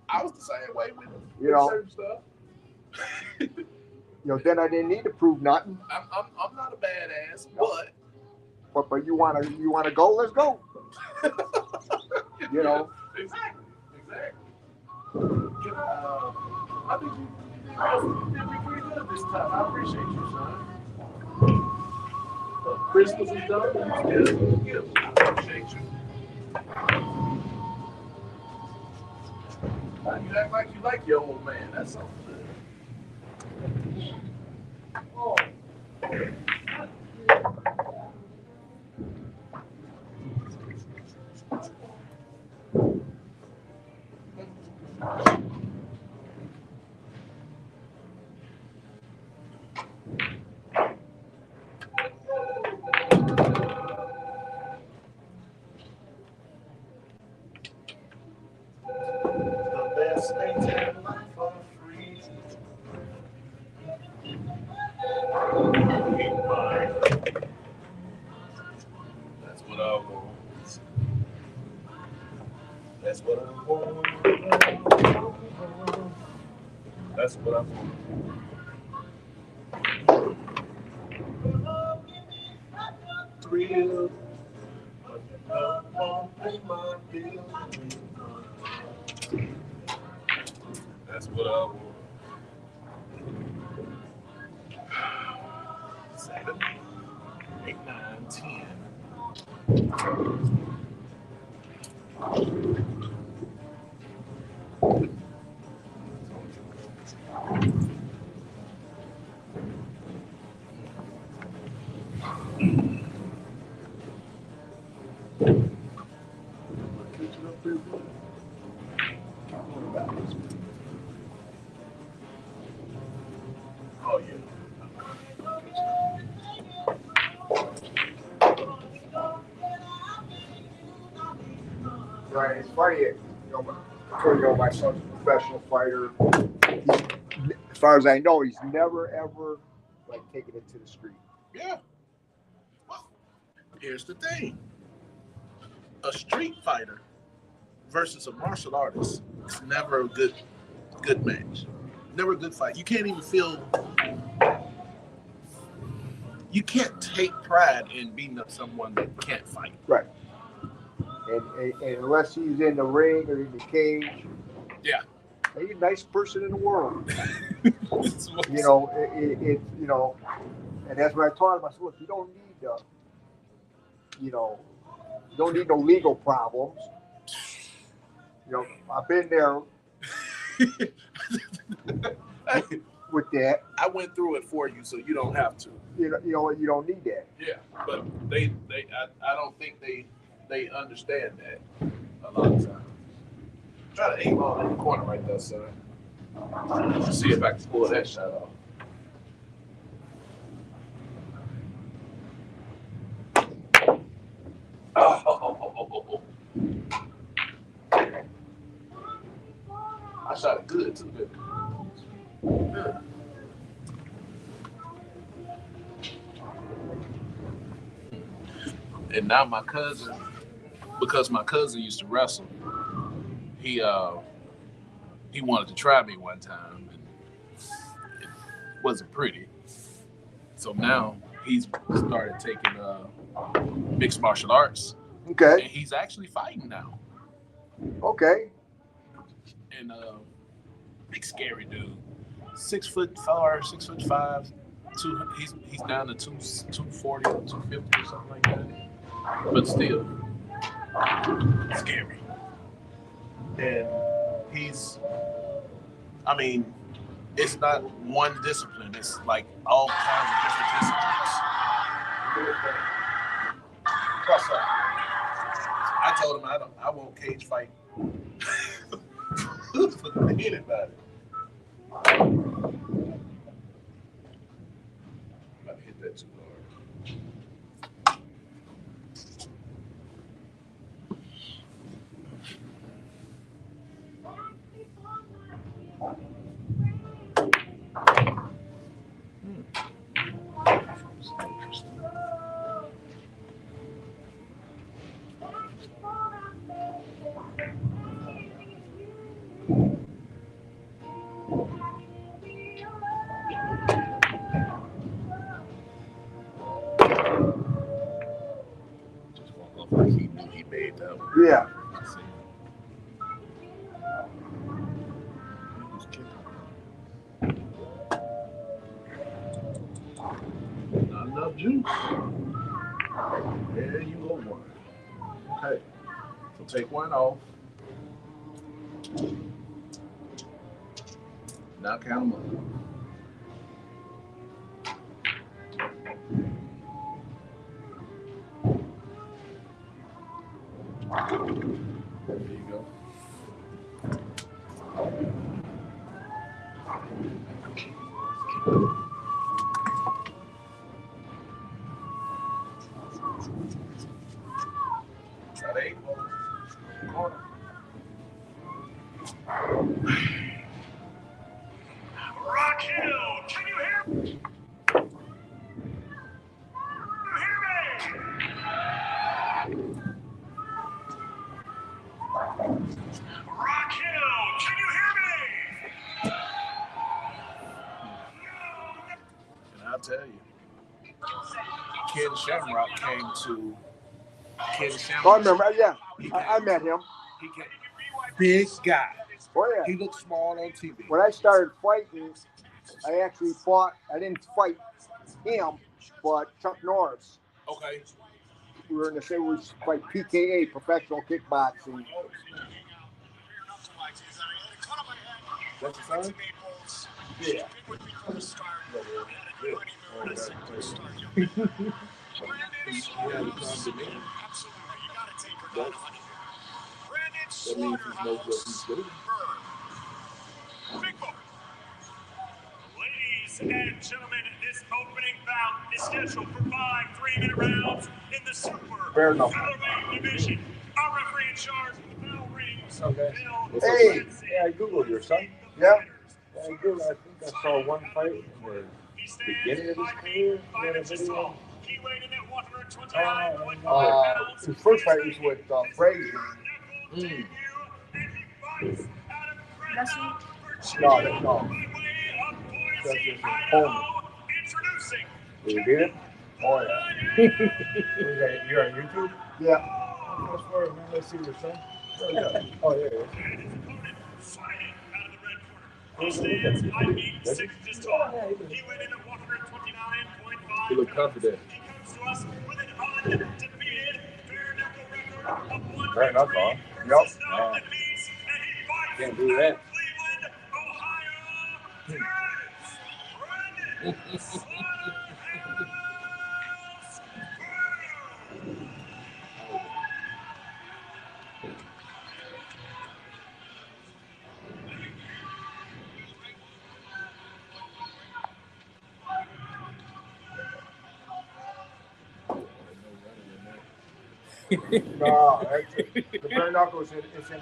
I was the same way with you know certain stuff. You know, then I didn't need to prove nothing. I'm not a badass, no. But you wanna go? Let's go. You know. Exactly. I think you did me pretty good this time. I appreciate you, son. Christmas is done. I appreciate you. You act like you like your old man. That's something good. Oh. That's what I want. Thrill. That's what I want. 7, 8, 9, 10. Oh yeah. Right, it's funny. You know, my son's a professional fighter. As far as I know, he's never ever like taken it to the street. Yeah. Well, here's the thing: a street fighter versus a martial artist is never a good match. Never a good fight. You can't even feel. You can't take pride in beating up someone that can't fight. Right. And unless he's in the ring or in the cage, yeah, he's a nice person in the world. you know, it you know, and that's what I taught him. I said, look, you don't need you don't need no legal problems. You know, I've been there with that. I went through it for you, so you don't have to. You know, you don't need that. Yeah, but I don't think they understand that a lot of times. Try to aim on in the corner right there, son. See if I can pull that shot off. Oh. I shot it good too, baby. Good. And now my cousin, because my cousin used to wrestle, he wanted to try me one time. wasn't pretty. So now he's started taking mixed martial arts, and Okay. he's actually fighting now. Okay. And big scary dude, 6'4", 6'5". He's down to 240, 250 or something like that. But still scary. And he's, I mean, it's not one discipline. It's like all kinds of different disciplines. What's up? I told him I won't cage fight for anybody. I'm about to hit that too hard. Just walk off like he knew he made that one. Yeah. See? Who's kicking? Not enough juice. There you go, one. Okay. So take one off. Now count them up. There you go. Try to 8 ball. Corner. Rock Hill, can you hear me? Can you hear me? Rock Hill, can you hear me? And I'll tell you, Ken Shamrock came to Ken Oh, I Shamrock. remember. Yeah. I met him. He came, big guy. Oh, yeah. He looked small on TV. When I started fighting, I actually fought. I didn't fight him, but Chuck Norris. Okay. We were in the same. We fight PKA, professional kickboxing. That's your son? Yeah. Yeah, he comes to me. That means he knows what he's doing. Ladies and gentlemen, this opening bout is scheduled for 5 3-minute rounds in the super Fair enough. featherweight division. Our referee in charge of the bell rings. Okay. Bill Hey. Clancy. Yeah, I googled your son. Yeah. Yeah, I googled. I think I saw one fight in the He stands beginning of his 5 career. feet, 5 inches tall. He weighed in at 129.5 His first fight was with Frazier. That's it. No. That's his opponent. Introducing. Did you beat him? Oh yeah. You're on YouTube? Yeah. That's where, man. Let's see your son. Oh, yeah. Fighting out of the red corner. He stands 5 feet 6 inches tall. He weighed in at 129.5 He looked confident. He comes to us with an undefeated bare knuckle record of 1 Bare knuckle, huh? victory Yep. versus no defeats, and he fights Can't do out that. of Cleveland, Ohio. Brandon Slaughterhouse Brown. No, that's it. The bare knuckles is in a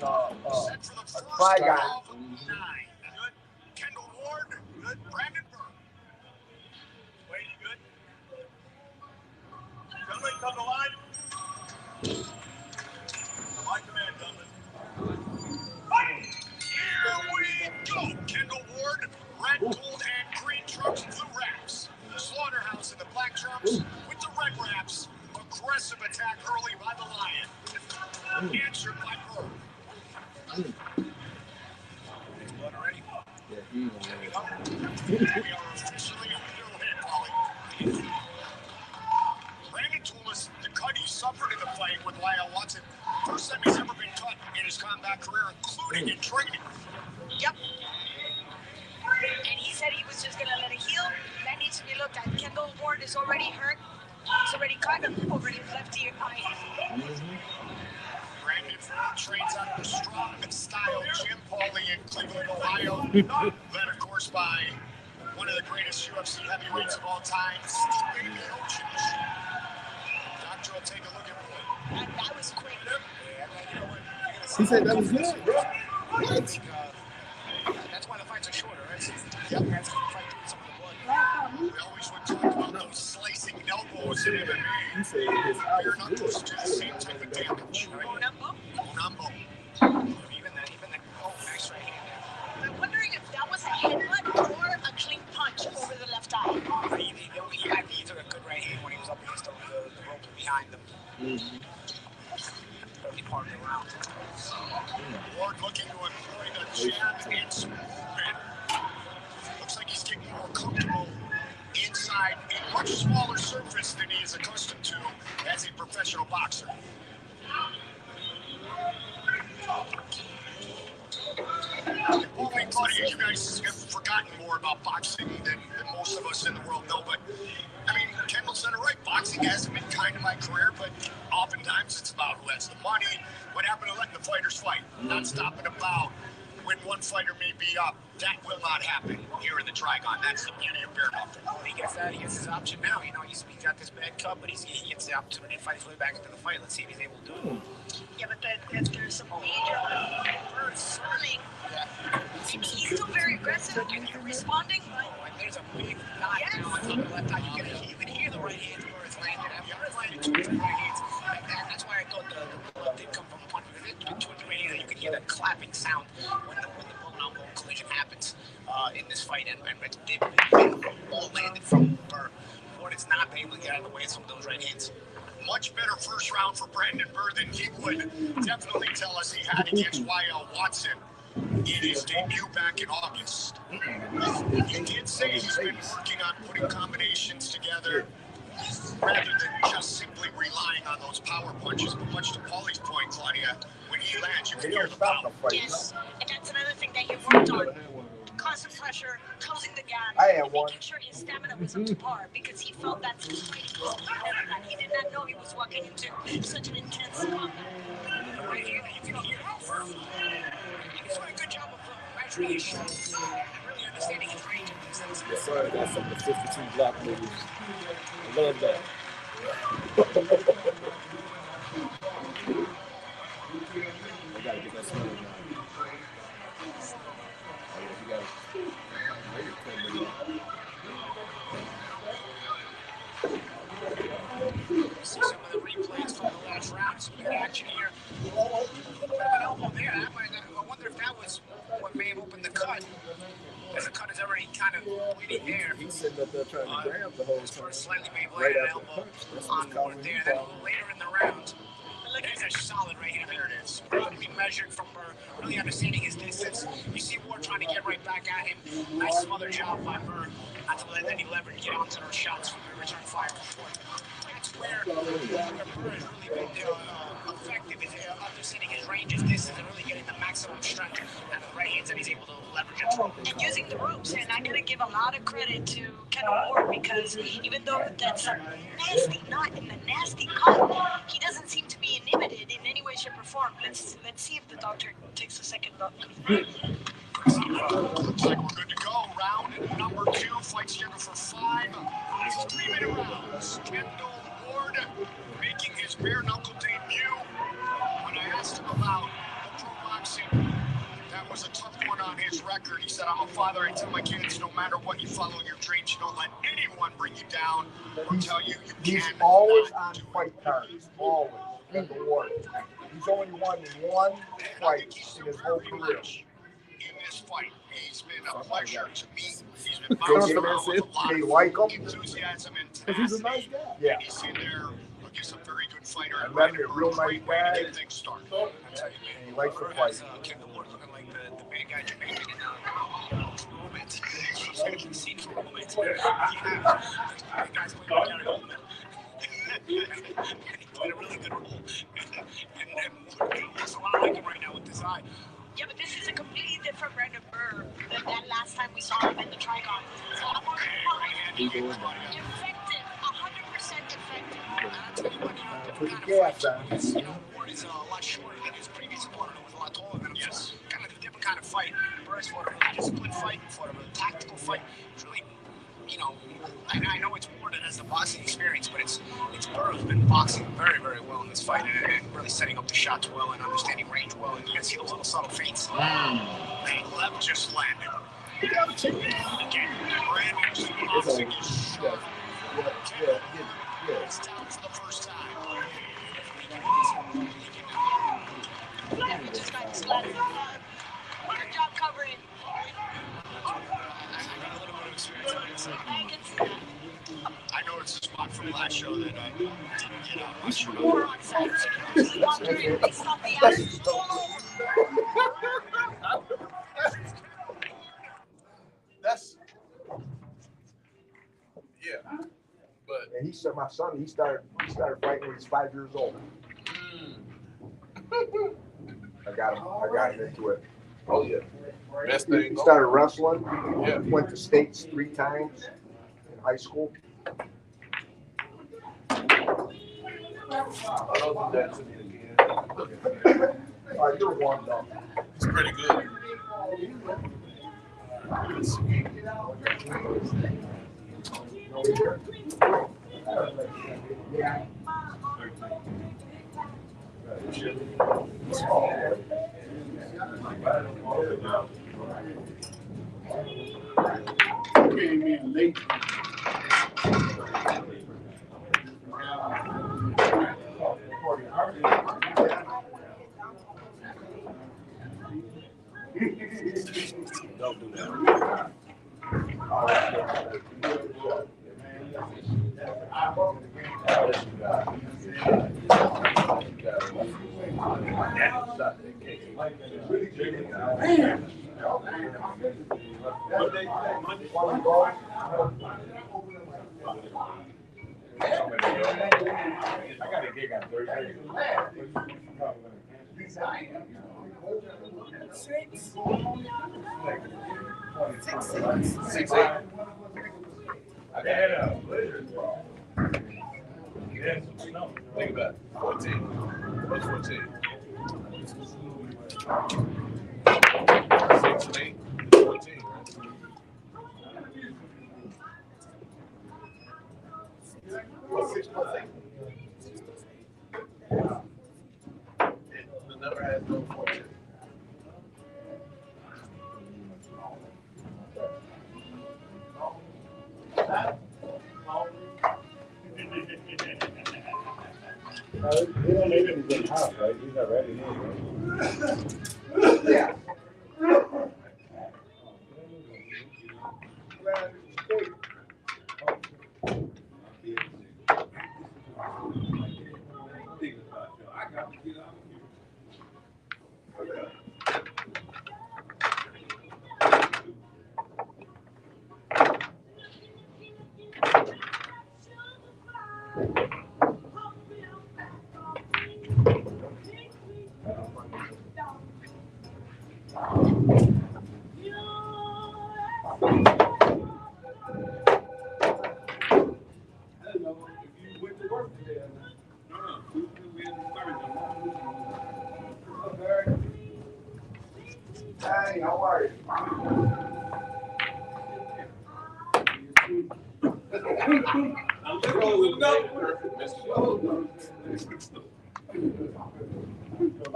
Try Guy. Good. Kendall Ward. Good. Brandon Burke. Wait, you good? Gentlemen, come to line. My command, gentlemen. Fight! Here we go. Kendall Ward, red, gold, and green trunks. answered by Bird. It's blood already. Yeah, he We are officially underway, Polly. Brandon told us the cut he suffered in the fight with Lyle Watson, first time he's ever been cut in his combat career, including in training. Yep. And he said he was just going to let it heal. That needs to be looked at. Kendall Ward is already hurt. He's already cut over his left ear eye. Brandon trains under a strong style Jim Pauly in Cleveland, Ohio. Led, of course, by one of the greatest UFC heavyweights of all time, Steve Miocic. Doctor will take a look at Boyd. That was quick. Yeah, you know what? He said that was good, bro. That's why the fights are shorter, right? Yep, that's why the fight gets some of the blood. We always would talk about those slicing elbows in MMA. He said his eye Your was knuckles good. do the same type of damage. Bonumbo? Bonumbo. Even the nice right hand there. I'm wondering if that was a headbutt or a clean punch over the left eye. I think he took a good right hand when he was up against the rope behind them. Early part of the round. Ward looking to employ the jab and some movement. Looks like he's getting more comfortable inside a much smaller surface than he is accustomed to as a professional boxer. Only buddy, you guys have forgotten more about boxing than most of us in the world know, but I mean, Kendall said it right. Boxing hasn't been kind to my career, but oftentimes it's about who has the money. What happened to letting the fighters fight? Not stopping a bout when one fighter may be up. That will not happen here in the Trigon. That's the beauty of bare knuckle. He gets that. He gets his option now. You know, he's got this bad cut, but he gets the opportunity to fight his way back into the fight. Let's see if he's able to do it. Yeah, but there's some major firming. Yeah. He's still very aggressive and responding, but There's a big knot now on top of the left eye. You can hear the right hand where it's landed. I've never landed two or three right hands like that. That's why I thought the blood did come from one. Because it's two or three right hands, you can hear the clapping sound when the bone-on-bone collision happens in this fight. And they all landed from Burr. Ford is not able to get out of the way of some of those right hands. Much better first round for Brandon Burr than he would definitely tell us he had against Y.L. Watson in his debut back in August. He did say he's been working on putting combinations together rather than just simply relying on those power punches. But much to Paulie's point, Claudia, when he lands, you can hear the power. yes, and that's another thing that he worked on. Constant pressure, closing the gap, and making sure his stamina was up to par, because he felt that's his weakness. He did not know he was walking into such an intense combat. Right here, you can hear it. He's doing a good job of measuring his shots and really understanding his range of these things. Yes, sir. That's some of the 52 block moves. I love that. I gotta get that smell down. Oh, yeah, you gotta. See some of the replays from the last round. Some good action here. A little bit of an elbow there. I wonder if that was what may have opened the cut. As the cut is already kind of bleeding there. He's sitting up there trying to grab the whole time. First slightly maybe Right an after the elbow punch. That's on what's Ward calling there. you Then a down. little later in the round. There's a solid right hand. There it is. Perfectly measured from Burr. Really understanding his distance. You see Ward trying to get right back at him. Nice smothered job by Burr. Not to let any leverage get onto those shots from the return fire before. That's where Burr has really been effective. Is understanding his range, his distance, and really getting the maximum strength out of the right hands that he's able to leverage into. And using the ropes, and I gotta give a lot of credit to Kendall Ward, because even though that's a nasty knot in the nasty cut, he doesn't seem to be inhibited in any way, shape, or form. Let's see if the doctor takes a second look. Looks like we're good to go. Round number 2. Fight scheduled for 5 3-minute rounds. Kendall Ward making his bare knuckle debut. When I asked him about the pro boxing, that was a tough one on his record. He said, I'm a father. I tell my kids, no matter what, you follow your dreams. You don't let anyone bring you down or tell you He's can't. always on fight cards. Always. Kendall Ward. He's only won one fight in his whole career. In this fight, he's been a pleasure to meet. He's been Confidence bouncing around with a lot they of like him. enthusiasm and Because he's a tenacity. nice guy. Yeah. He's in there just a very good fighter. I And met him, a Brandon real Burr's nice great way to guy. get things started. I tell you, man. And he likes to Burr fight. has Kingdom Ward looking like the bad guy Jamaican in Romance. He's going to be seen for Romance. He has. The guy's playing with Gary Oldman. And he played a really good role. So I like him right now with his eye. Yeah, but this is a completely different Brandon Burr than that last time we saw him in the Trigon. It's a lot more effective, 100% effective. I'll tell you what, Put the kind of gas fight, on. Ward is a lot shorter than his previous opponent, who was a lot taller than him. Yes. So kind of a different kind of fight. Burr's fought a really disciplined fight, fought a really tactical fight. It's really, I know it's Ward that has the boxing experience, but it's Burr who's been boxing very, very well in this fight and really setting up the shots well and understanding range well. And you can see those little subtle feints. That left just landed. Again, Brandon's boxing is sharp. It's down for the first time. Yeah, we just got this letter. Good job covering. I can see that. I know it's a spot from last show that I didn't get out. Last show. We're on site. Just wondering based on the action all over. That's yeah, but And he said, my son, he started fighting when he was 5 years old. I got him into it. oh yeah, best He thing. started wrestling. Yeah. Went to states 3 times in high school. I'll do that to me again. You're warmed up. It's pretty good. Came in late. Don't do that. I got a gig on Thursday. Six, eight. I got a blizzard. Yes, no. Think about it. 14. What's 14? 6 and 8. 14, right? What's 6 plus 8? The number has no 14. He don't live in his own house, right? He's already in, right? Yeah. Hey, how are you?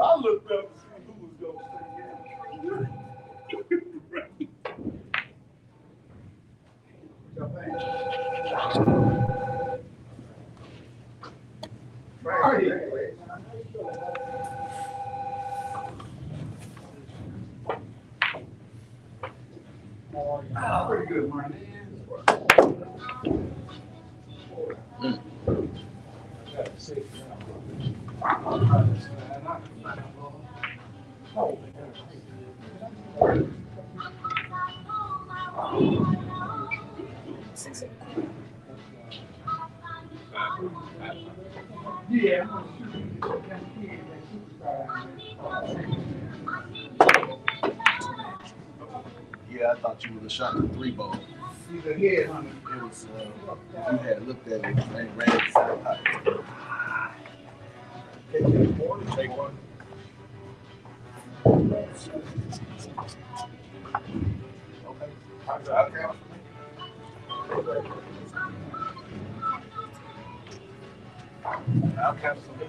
I looked up to see who was going to Pretty good, man. Got to see Yeah. Yeah, I thought you would have shot the 3 ball. He's ahead, honey. It was, if you had looked at it, it ran inside pocket. Take one. Take one. Okay. I'll cancel it.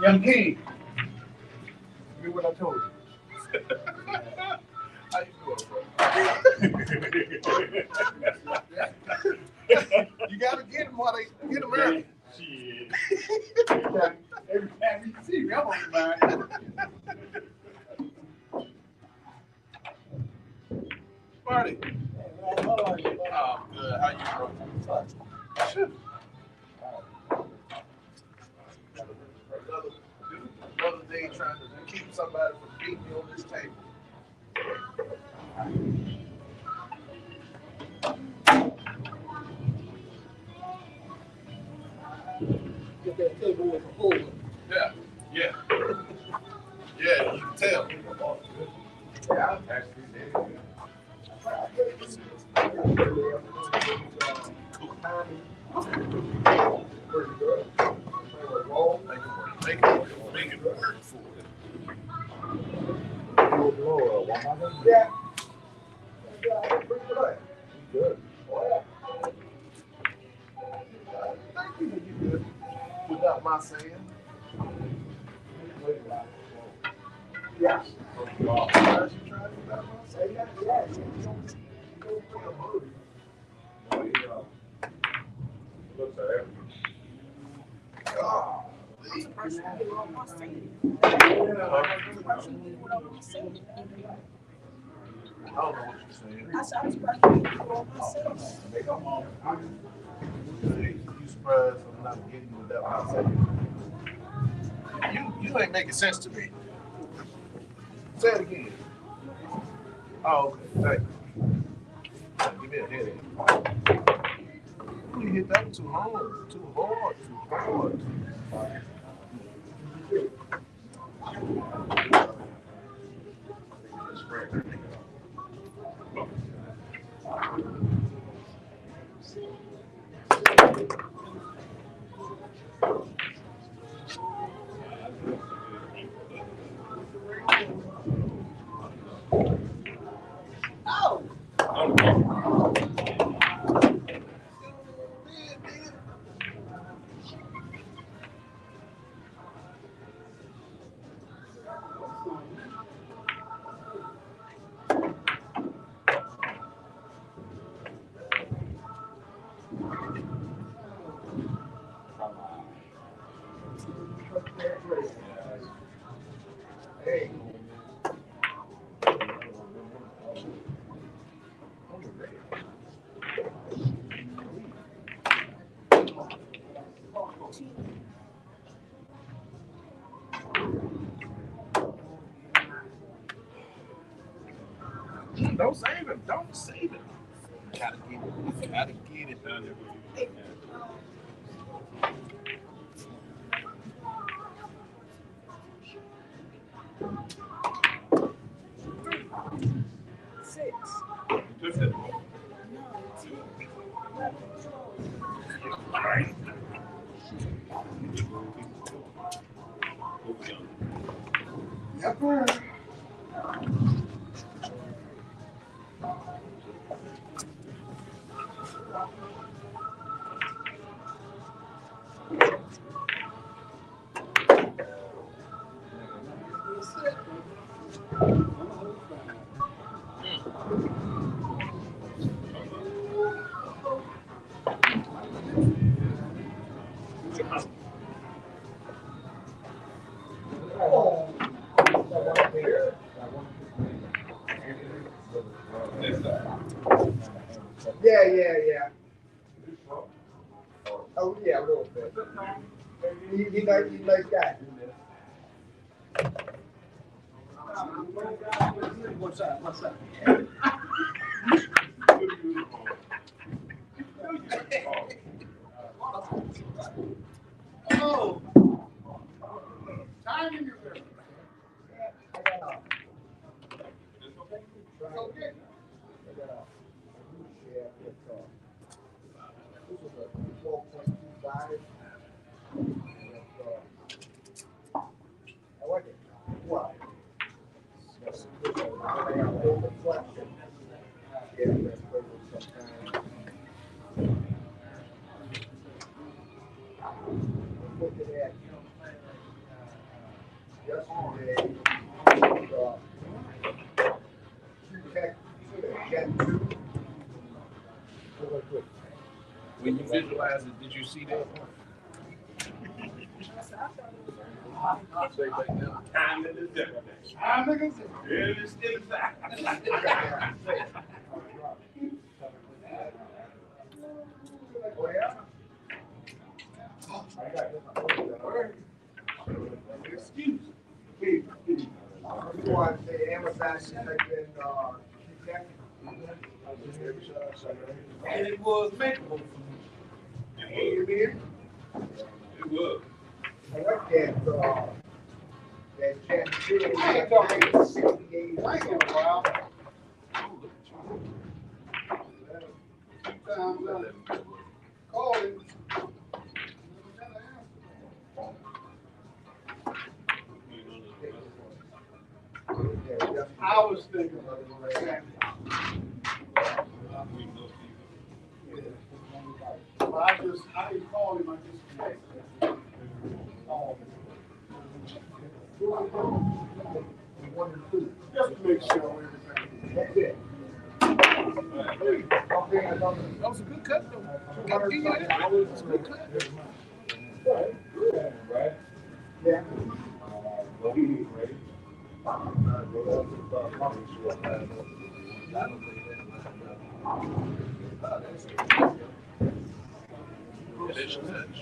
Young King. Do what I told you. How you doing, bro? You gotta get them while they get them early. Shit. Every time you see me, I'm on the mind. Marty. Oh, good. How you, bro? Shit. Another day trying to keep somebody from beating me on this table. Get that table with a hole in it. Yeah, yeah. Yeah, you can tell. Yeah, pretty good. Make it work for it. Yeah. Pretty good. Good. Thank you, you good. Without my saying. Yeah. Wow. You tried without my saying? Looks like everything. God. I don't know what you're saying. I said I was practicing for myself. You surprised I'm not getting you without my saying? You ain't making sense to me. Say it again. Oh, okay. Thank you. Give me a headache. You hit that too hard, too hard, too hard. Hey. Don't save him. Don't save him. You gotta get it. You gotta get it done. Yep, sir. Yeah. Oh, yeah, a little bit. He's a nice guy. What's that? What's that? Oh, time in your room. Okay. This is a 12.25. I like it. Why? Yes. I have full reflection. Yeah, that's what it was sometimes. Look at that. Yesterday, Gen 2. When you visualize it, did you see that? Say like that. Time is different. Time is different. It is still fact. Oh, yeah? I got it. Excuse. You want to say Amazon type in tech? And it was makeable. You mean? It was. I like that Gen 2. I ain't talking 68. I ain't gonna go out. 2 times calling. I was thinking of it. But I didn't call him, I just just to make sure everything. That's it. That was a good cut, though. Gotta give you that. That was a good cut. Right? Yeah. It is touch.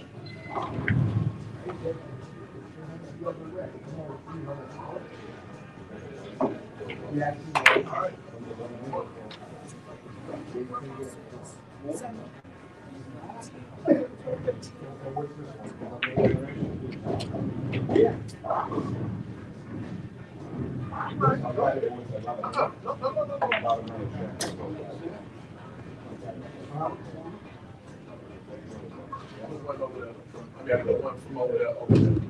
I got the one from over there. Over there.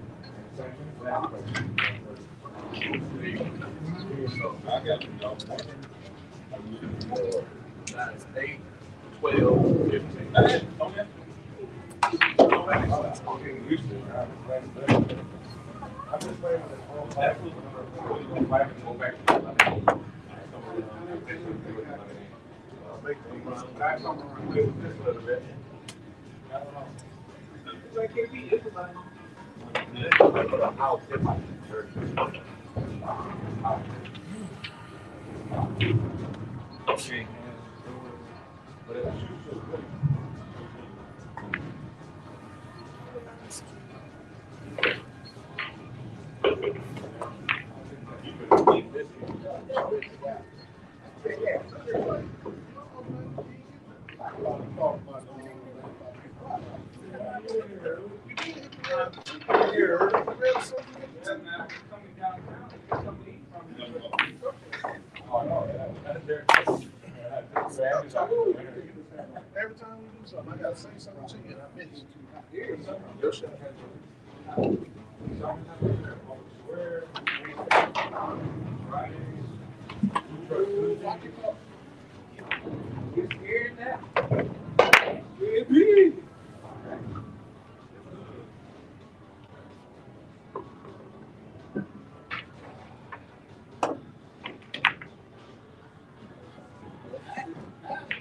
So I got 8, 12, 15. Okay. Every time we do something, I gotta say something to you, and I miss your shit. You scared now? Baby.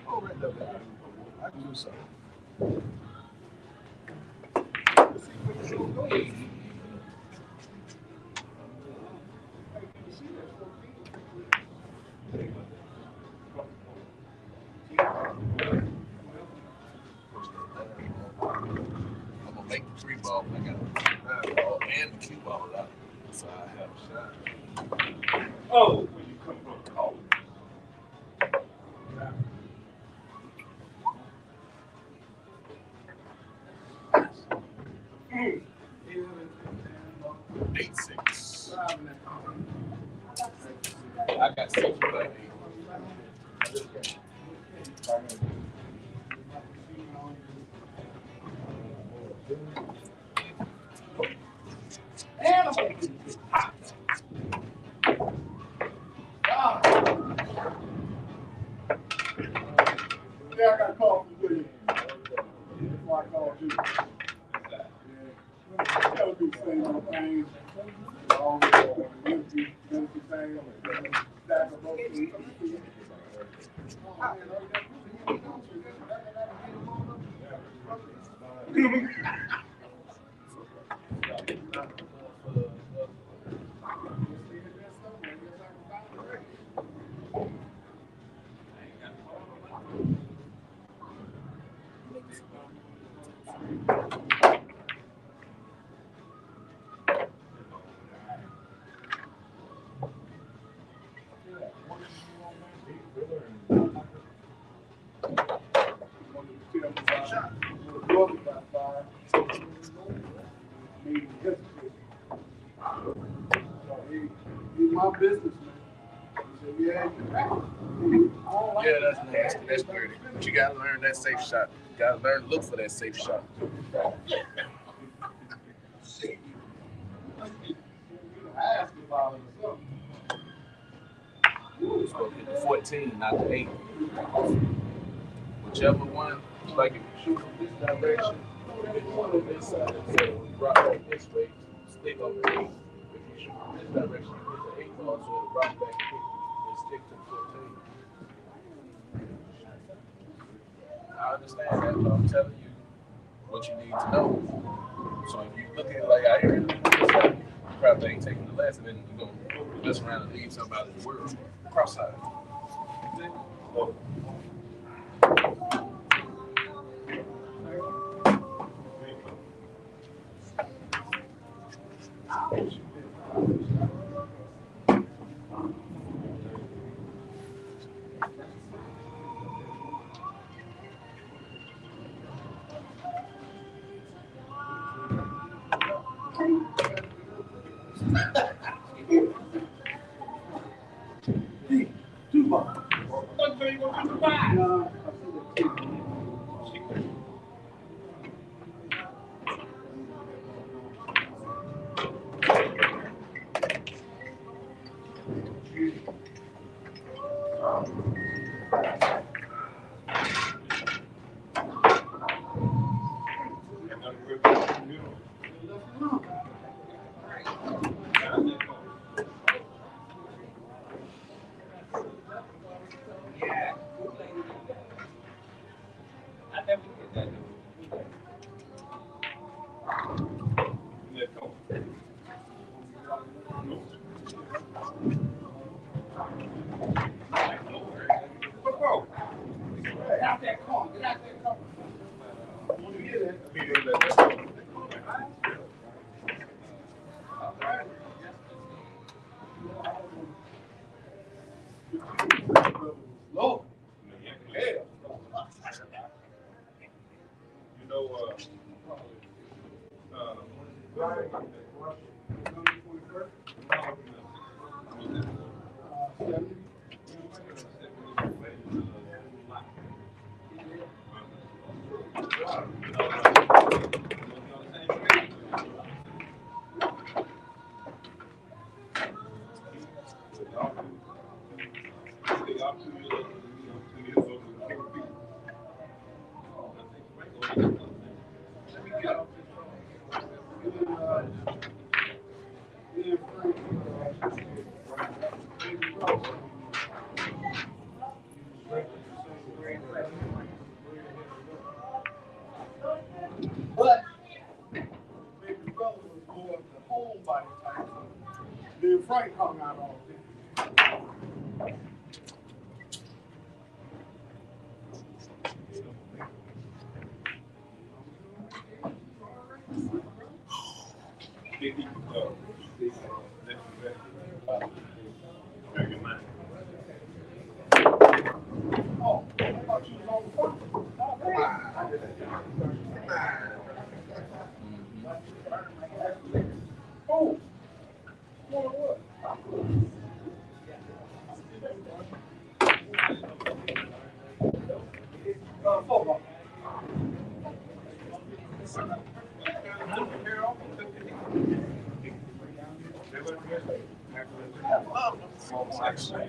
Oh, right there, baby. I can do something. I'm gonna make the 3 ball. I got the 9 ball and the 2 ball out. So I have a shot. Oh, when you come from college. Mm. 8-6. I got 6 for that 8. Yeah, I got a call from William. That's why I called you. Yeah. That would be the same old thing. All the empty thing. Stack of both of them. He's my businessman. He said, Yeah, that's nasty. That's dirty. But you gotta learn that safe shot. You gotta learn to look for that safe shot. You're supposed to hit the 14, not the 8. Whichever one, like if you shoot from this direction, you hit one on this side. So when you rock back this way, stick on the 8. If you shoot from this direction, you hit the 8 ball, so it'll rock back and hit you and stick to the 14. I understand that, but I'm telling you what you need to know. So if you look at it like I hear it, you probably ain't taking the lesson, and you're gonna mess around and leave somebody in the world cross-eyed. Lord. Yeah. You know, but baby brother was more of the homebody type. Then Frank hung out all day. Oh, I thought you was on the phone. Oh, what? Football.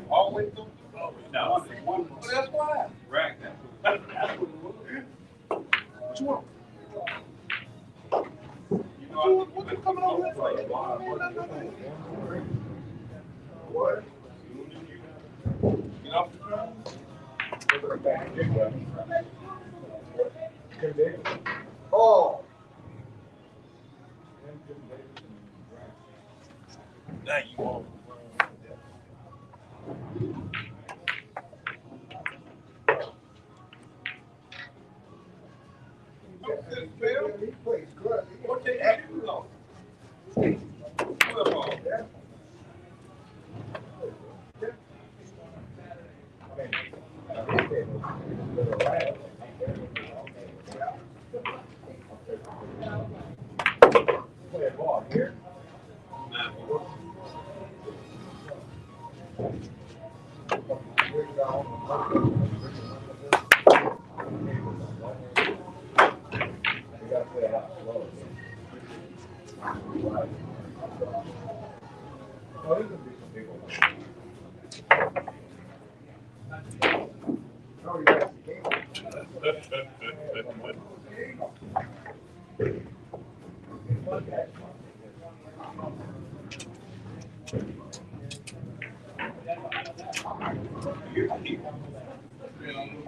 Always do. No. Well, that's why. Right. What you want? What you coming over here for? What? Get off the ground? Oh. Now you won't. He plays good. Okay, excellent. Football. Play ball here.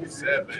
Seven.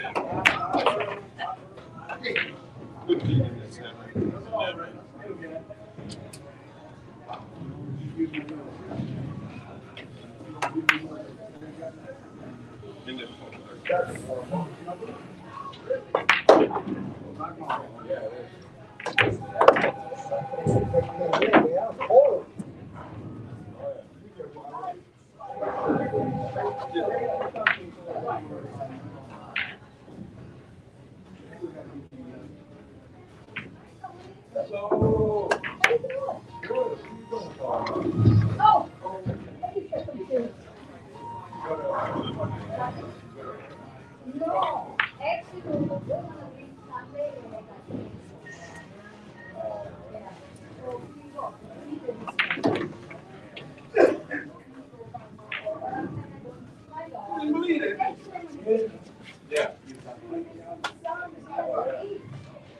Yeah.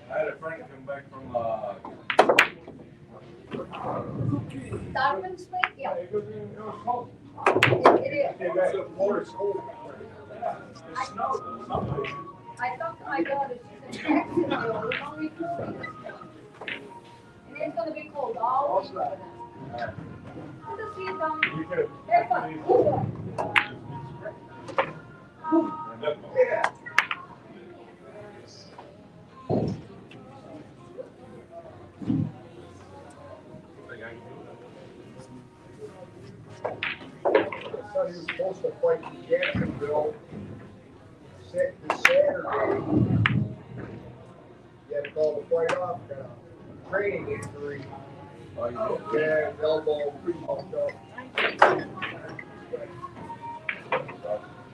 I had a friend come back from Darwin Street, yeah. it was cold. It is. Came back to Florida. I talked to my daughter, she said, Jacksonville, it's only 2 weeks. And it's gonna be cold all week. Good to see you, Tom. You could. Have fun. Yeah. So he was supposed to fight in Jacksonville this Saturday. He had to call the fight off, got a training injury. Yeah, his elbow pretty fucked up.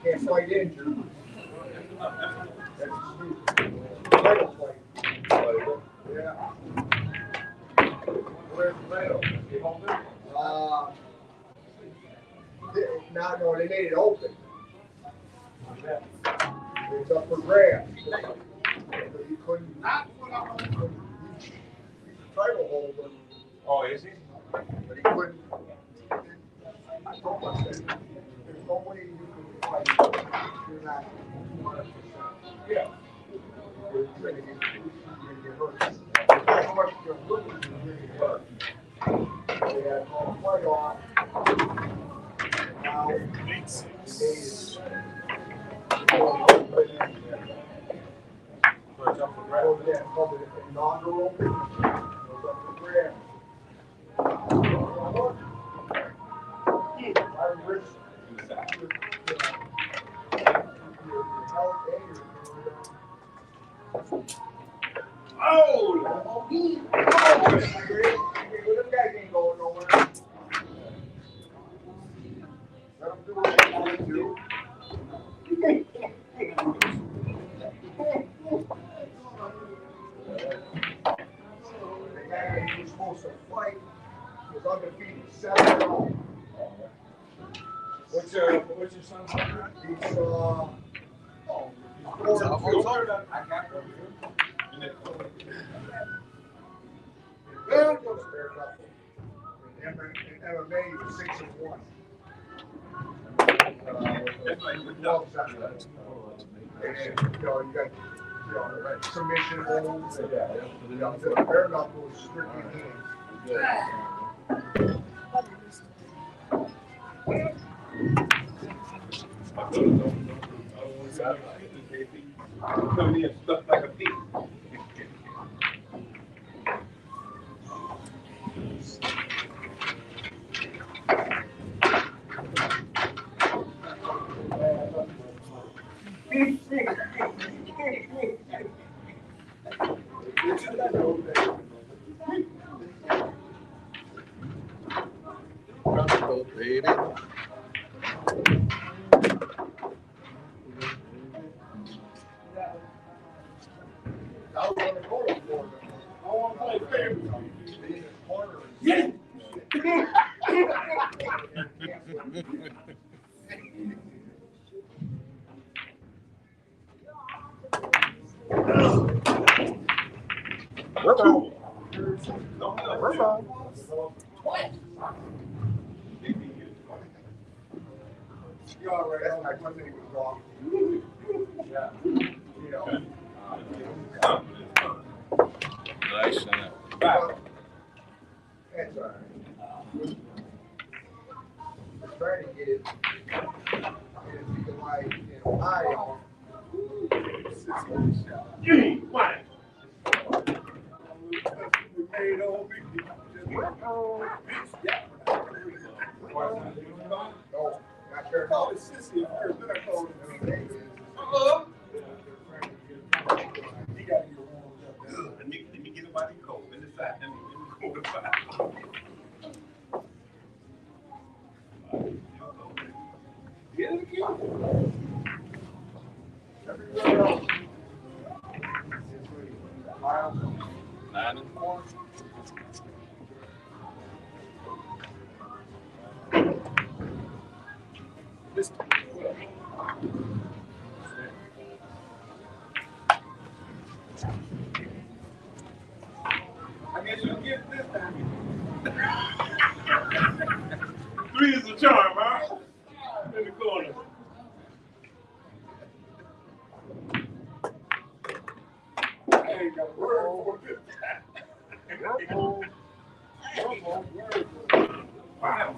Can't fight injured. That's stupid. Title fight. Yeah. Where's the medal? No, they made it open. It's up for grabs. He couldn't not put up he's the title holder, Oh, is he? but he couldn't. I told him, I said, there's no way you can fight. You're not 100%. Yeah. You're going to get hurt. How much you're looking to really hurt. They had to call the fight off. Now, So it's up for grabs. inaugural, goes up for grabs. do. The guy that he was supposed to fight was undefeated 7-0. What's your son's name? He's It's 4-2. almost over. I got one here. Very good spare knuckle. In MMA, he was 6-1. With gloves on. And you know, you got submission holds. And, the bare knuckle is strictly hands. Coming in stuffed like a pig. Rumble, baby. I was going to go to Florida. I want to play favorites. Being a corner is- Yeah. We're fine. We're We're fine. You all right? That's my one thing was wrong. Yeah. You know. Nice shot. But that's all right. I'm trying to get it because like in Ohio. Why? We made all big. No, not sure. Oh, it's sissy at first, then I called him. Uh-oh. He got to get warmed up. Let me get him out of cold. In the side. Let me go to the side. Get it again. Everywhere else. 9-4. Missed it. I guess you'll get it this time. 3 is a charm, huh? In the corner. I ain't got a word for it. Wow.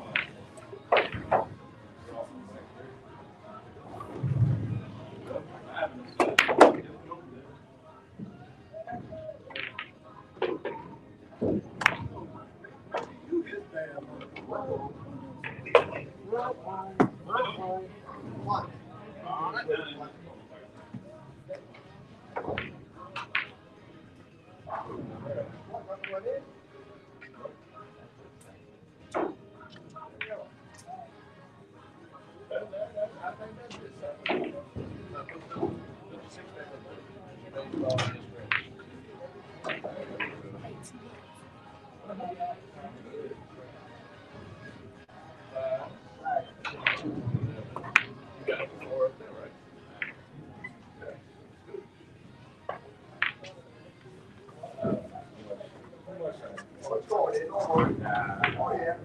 What's going in? Oh, yeah.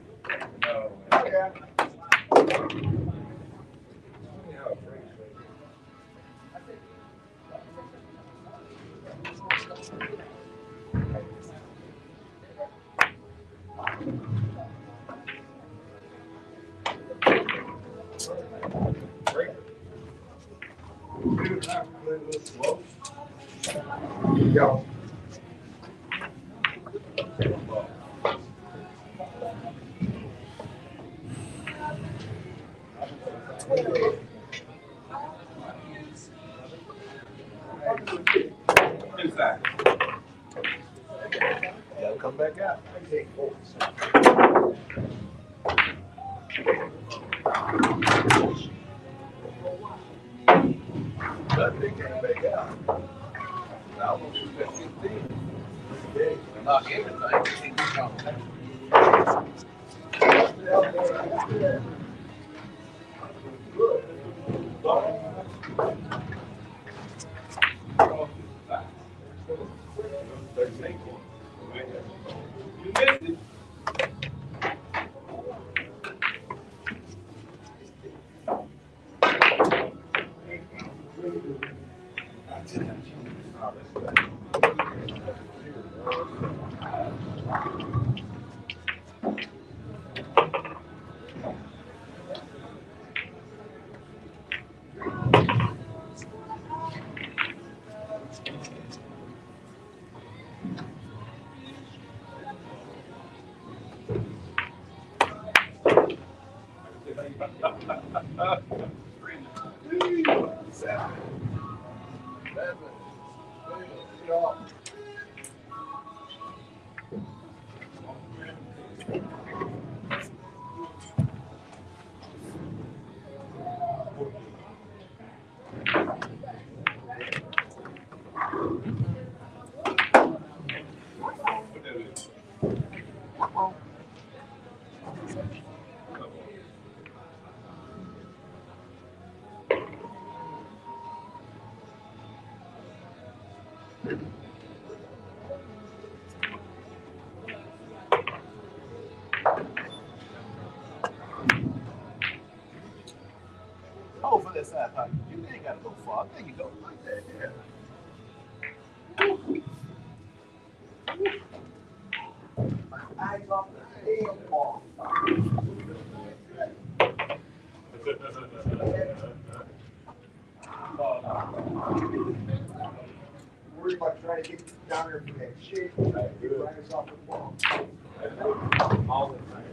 Oh, yeah. Go. Inside. Gotta come back out. came back out. I was at 15. Knock everything. Good. You missed it. Oh, for that side pocket. You ain't gotta go far. There you go. Like that. Yeah. Eyes off the damn ball. Worried about trying to get down there for that shit. Your eyes off the ball. All the time.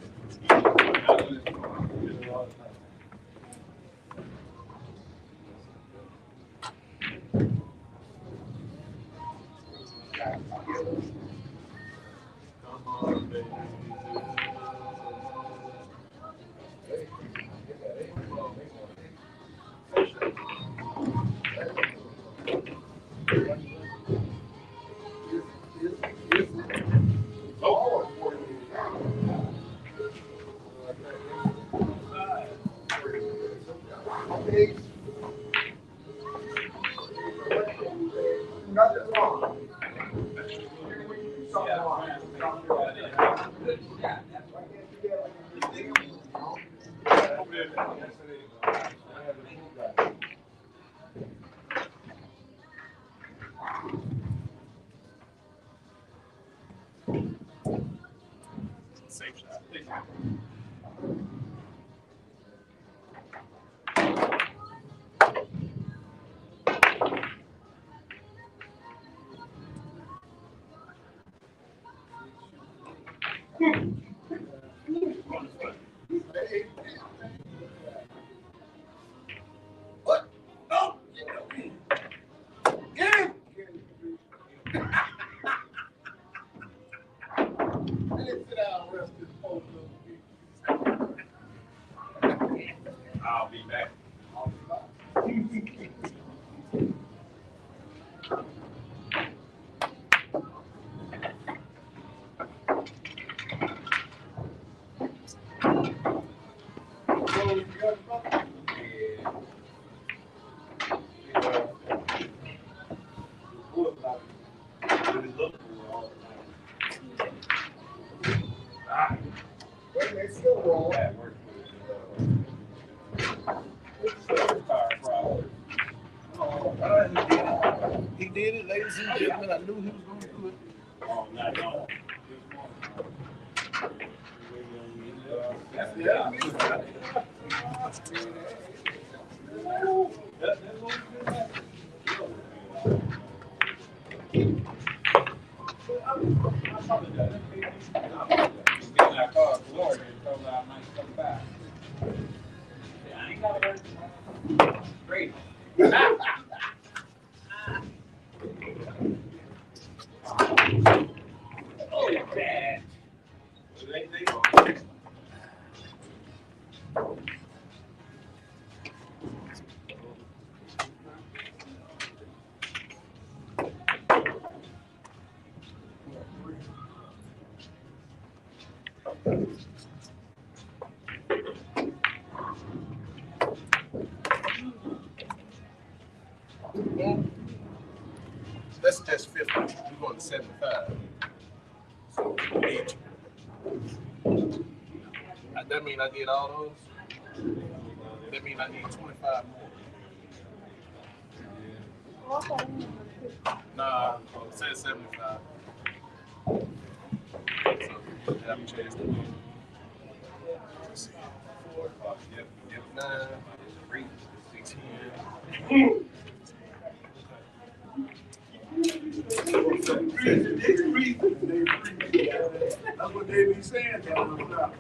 Nothing wrong. Safe shot. What? No! Get him! I didn't sit down and rest this post. I'll be back. So, you got something? Wait, they still roll. He did it, ladies and gentlemen. I knew he was going to do it. That's 50. We're going to 75. So each. That means I get all those. That means I need 25 more. Nah, say 75. So have a chance to win. Let's see. 4, 9, 3, 10. That's what they be saying down the south.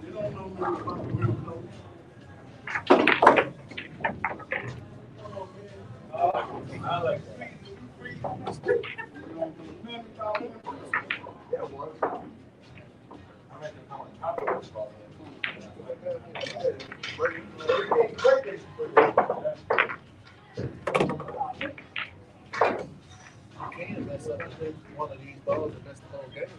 They don't know nothing about the real clothes. I like free. You don't know nothing about it. Yeah, well, I reckon how on top of this ball. You can mess up one of these balls and mess the whole game.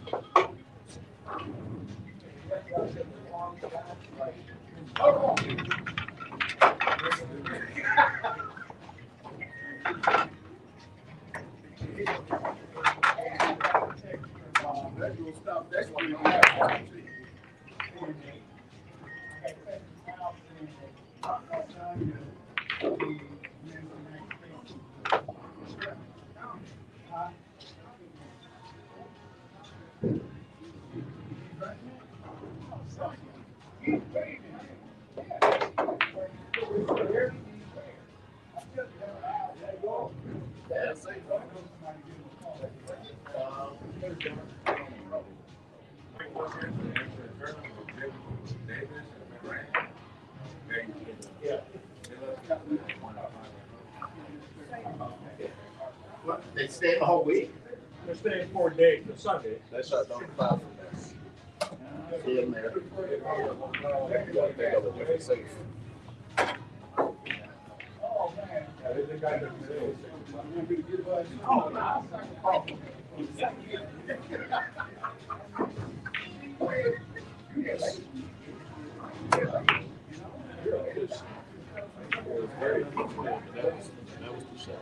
That's gonna stop that one. What, they stay the whole week? They're staying 4 days, to Sunday. They shut down 5 from there. See them there. You gotta pick up a different safe. That was the shot.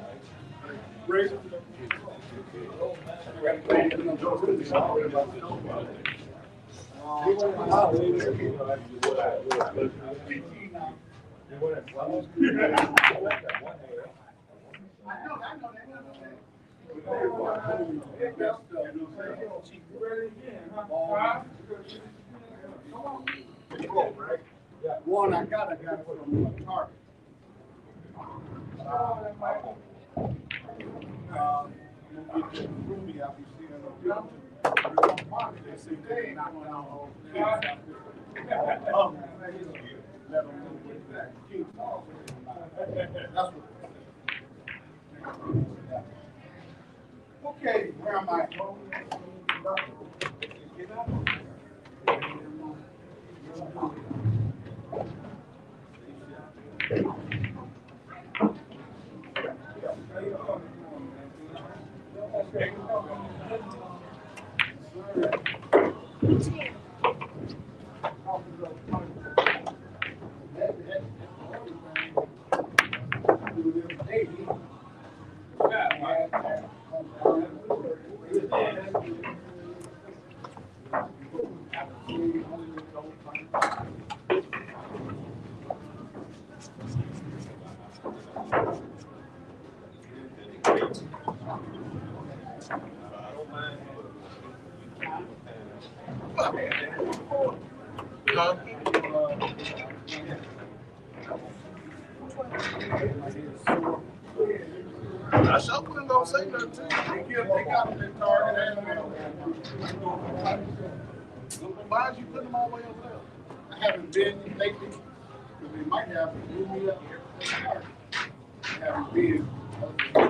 One I got from Target. Ruby, I'll be seeing them. They say they knock down all the kids. Let them know with that. That's what. Okay, where am I? Get up. Huh? I sure wasn't gonna say nothing to you. They got them in Target and Why did you put them all the way over there? I haven't been lately, because they might have moved me up here. I haven't been.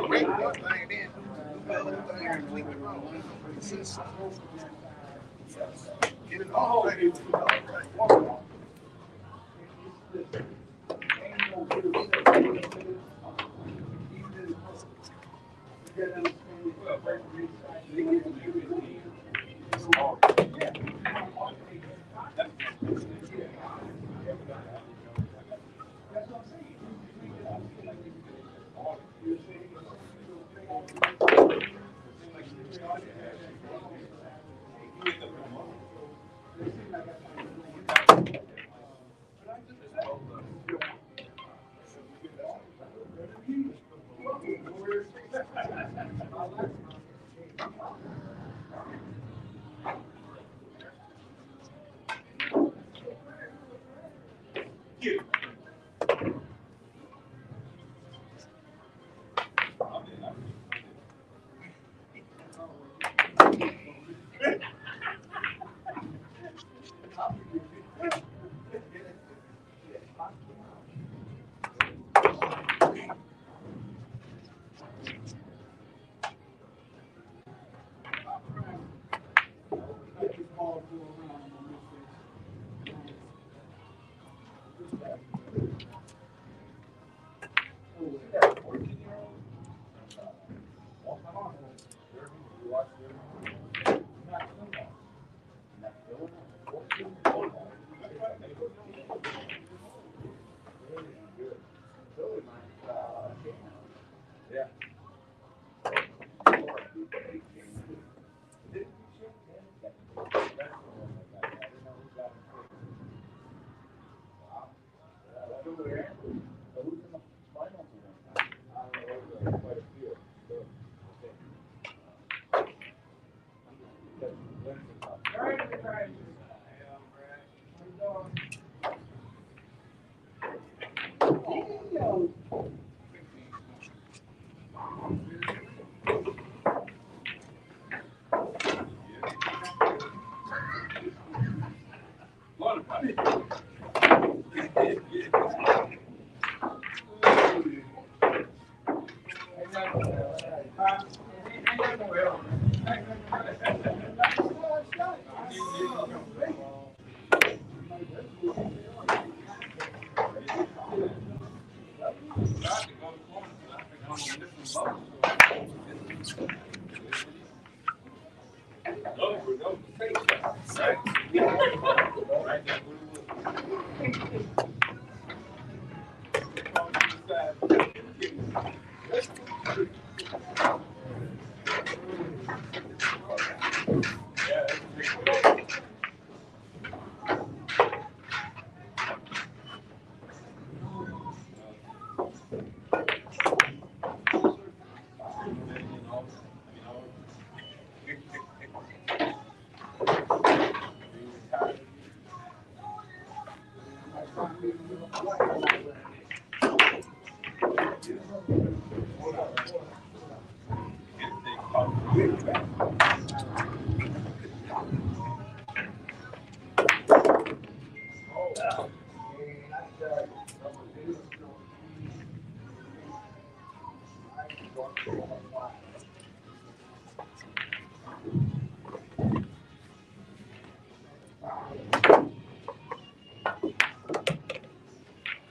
Wait, one thing then. The other thing completely wrong. Get it all right.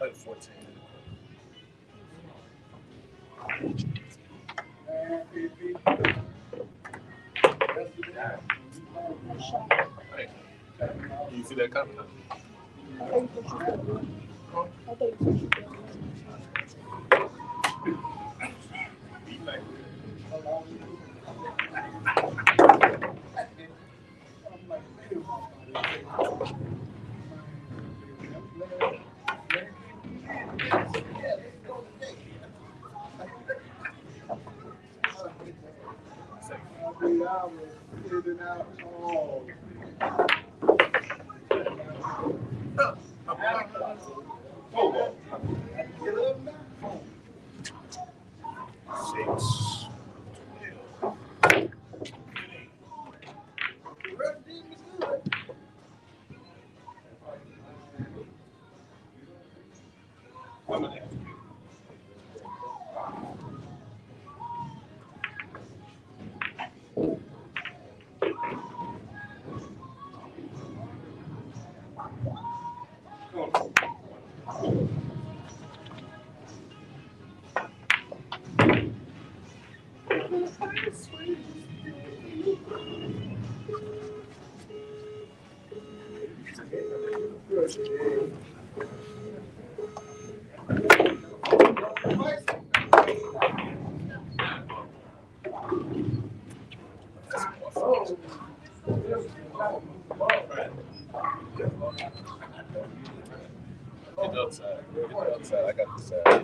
Play 14. Hey, you see that coming? I think you should. I think you should. Be like, six. Get outside. Get outside. I got the side.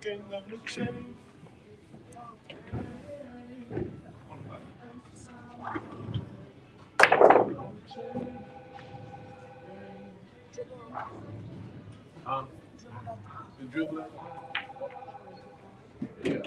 ain't nothing changed. Huh? The dribbler? Yeah.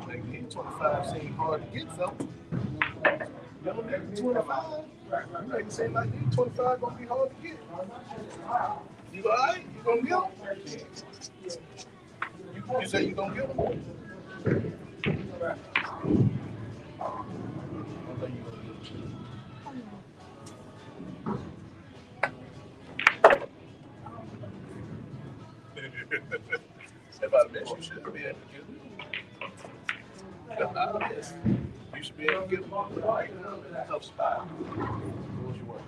Like, 25 seem hard to get something. You don't make 25. You make it seem like 25 gonna be hard to get. You alright? You gonna get them? You say you gonna get them? I think you gonna get them. If I bet you should be able to get them. You should be able to get them. Tough spot. What was your work?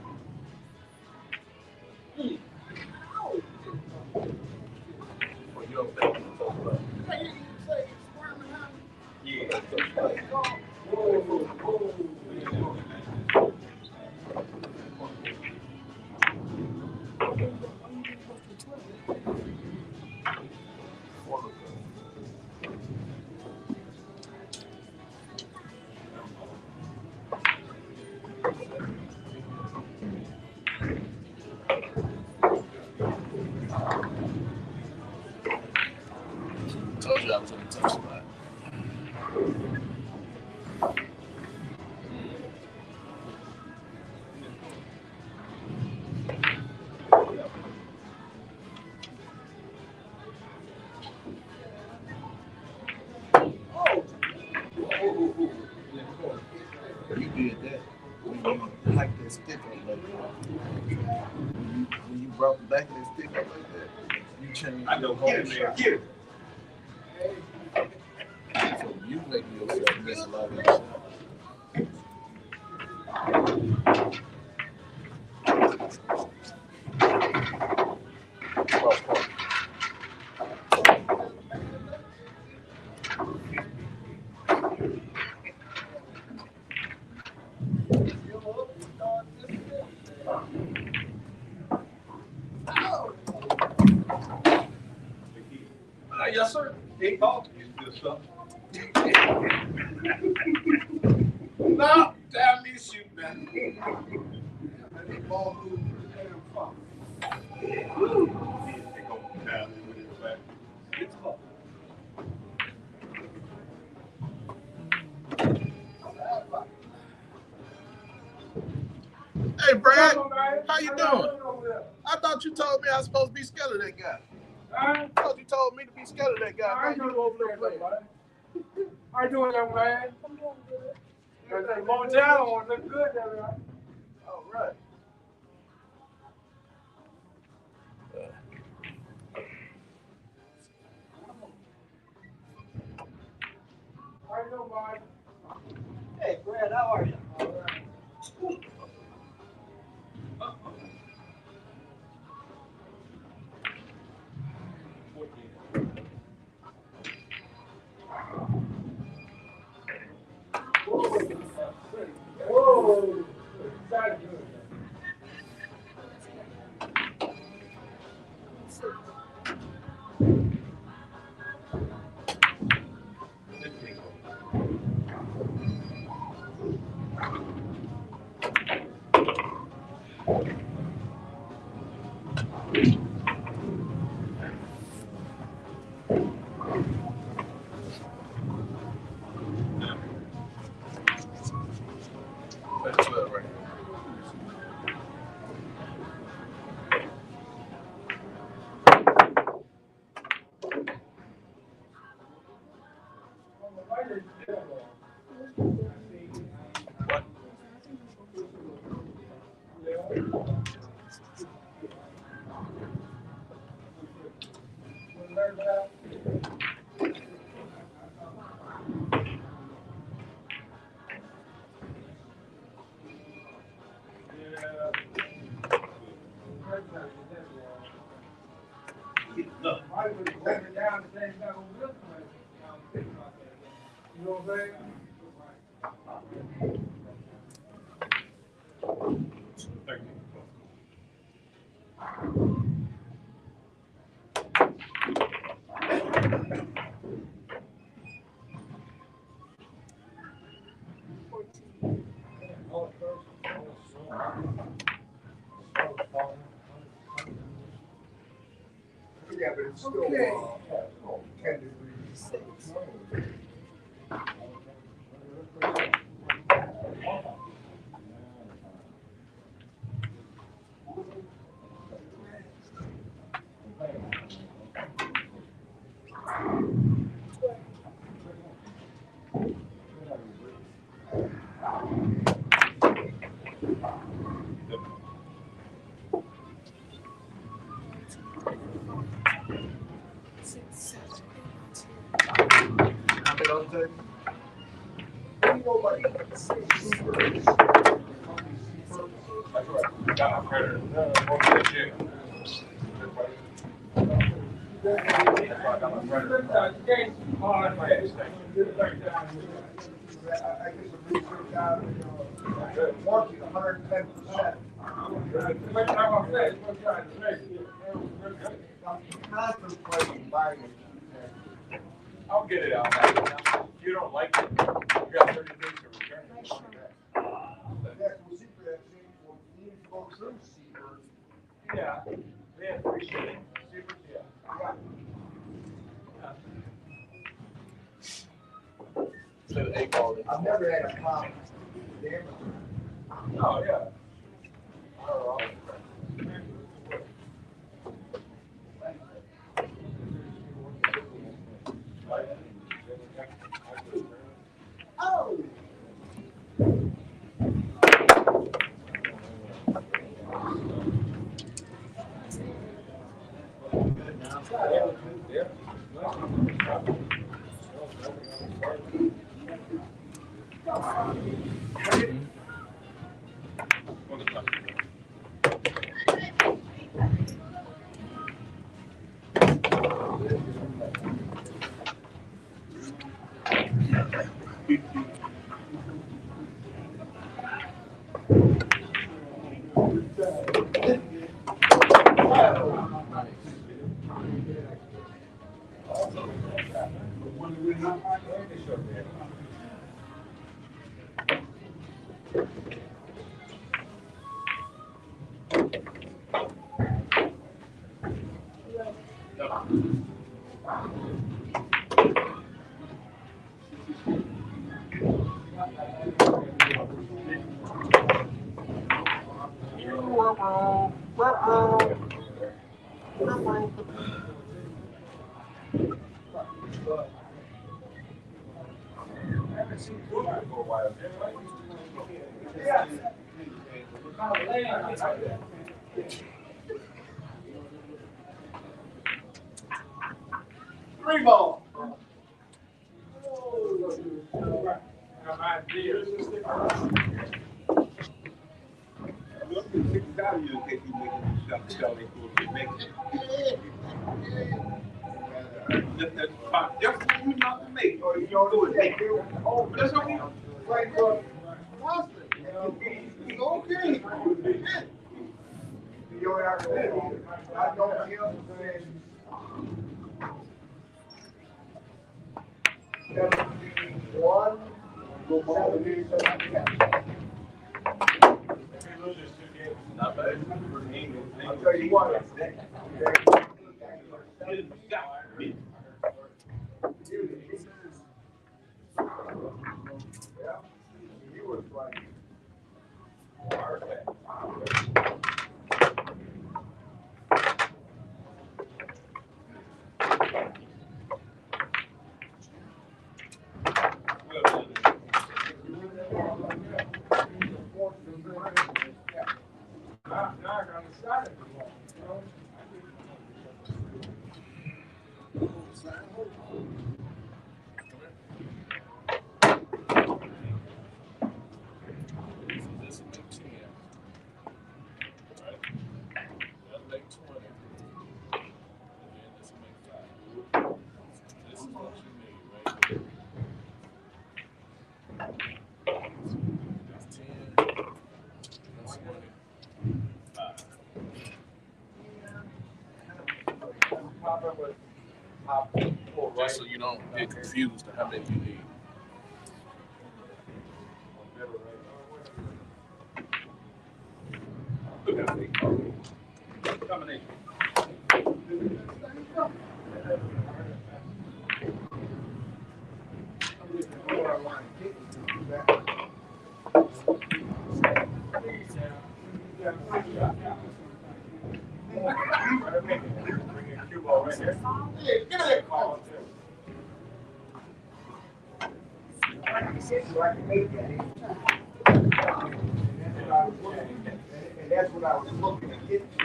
Well, you don't think it's a tough spot. Yeah. Told you I was in a tough spot. You did that when you hiked that stick up like that. When you brought the back of that stick up like that, you changed your whole shot. So you making yourself miss a lot of that shot. Yes, sir. Hey, Paul. Good stuff. No, damn me shoot, man. That ball moved to the damn fuck. They go down with it back. It's up. Hey, Brad, how you doing? I thought you told me I was supposed to be scared of that guy. I thought you told me to be scared of that guy. How you over there playing? How you doing, young man? I'm doing good. That Montana one look good there, right? All right. How you doing, boy? Hey, Brad, how are you? All right. That's 12 right here. What? Look, I would take it down the same time on this one. You know what I'm saying? Thank you. Yeah, but it's still Okay. 10 degrees. Ain't nobody say seabirds. That's right. Got my printer. Okay. I got my printer. I did some research out of working 110%. I'm contemplating buying it. I'll get it out. If you don't like it, you got 30 days to return it. Yeah, we'll see for that thing. We'll need to go through seabirds. Yeah, they have free shipping. Yeah. So the 8 ball. I've never had a problem. Damn it. Oh, yeah. Oh! Three ball. That's what you not to make. Or you know what they do? Oh, That's okay. like it's okay. You don't have to. I don't feel one. Not bad. I'll tell you what. Yeah, he was like. Just so you don't get confused on how many you need. Combination. And that's what I was looking to get to.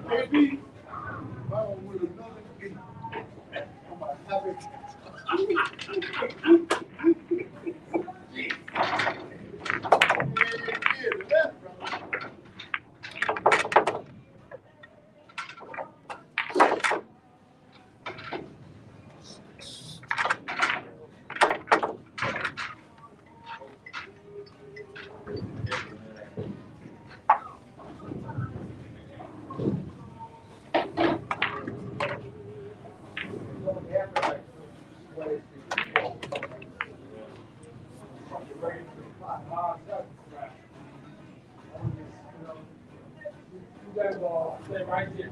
Maybe with another beat. Stay right there.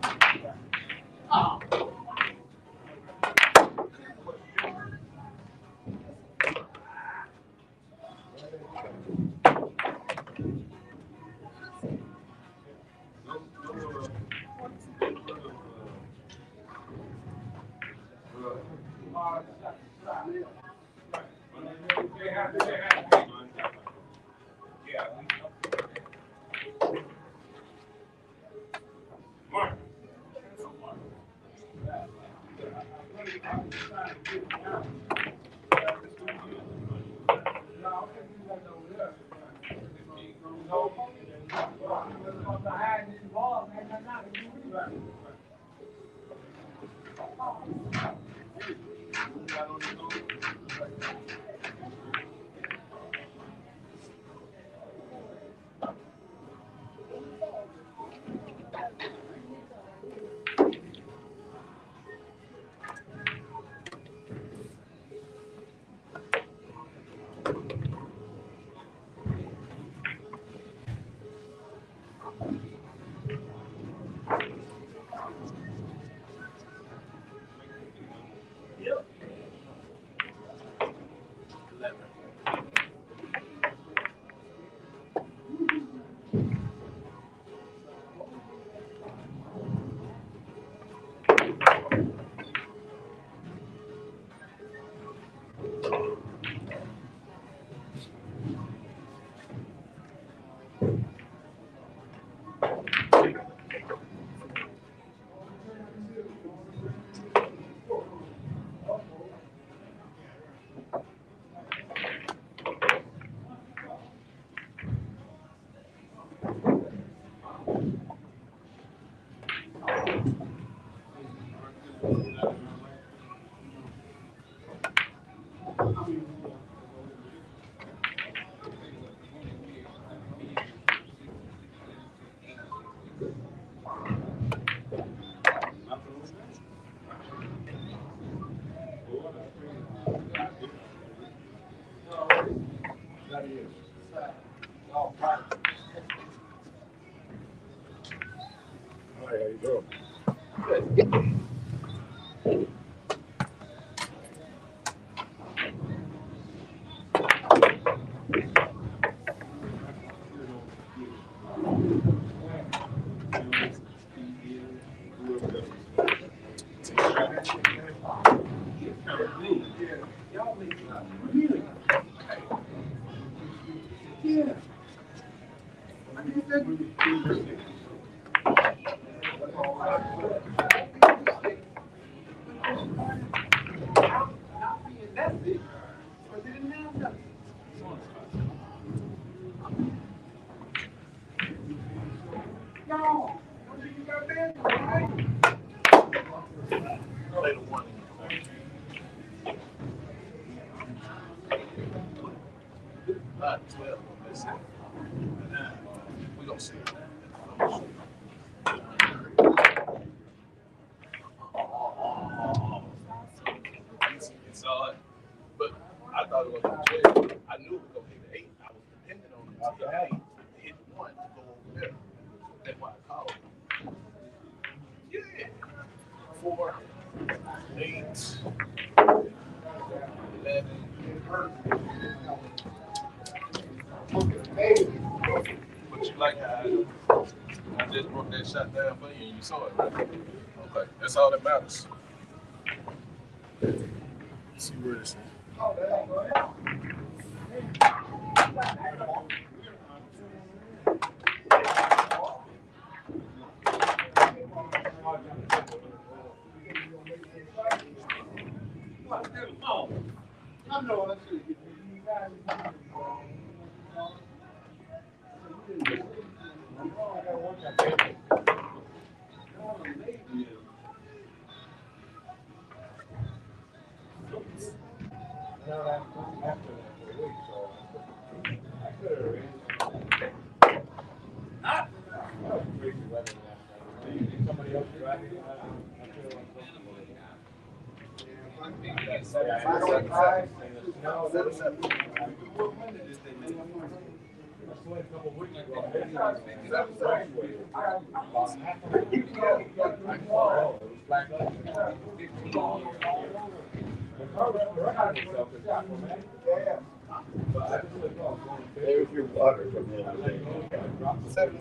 Hi, how you doing? Yeah. Play the one. Not 12. Let's see. We're gonna see. It's odd, but I thought it was gonna hit 12. I knew it was gonna hit the 8. I was depending on it to hit the 8, hit 1 to go over there. That's why I called. Yeah. 4, 8, 11. But you like how I just broke that shot down for you and you saw it, right? Okay, that's all that matters. Let's see where this is. There's your water from the other day. 7.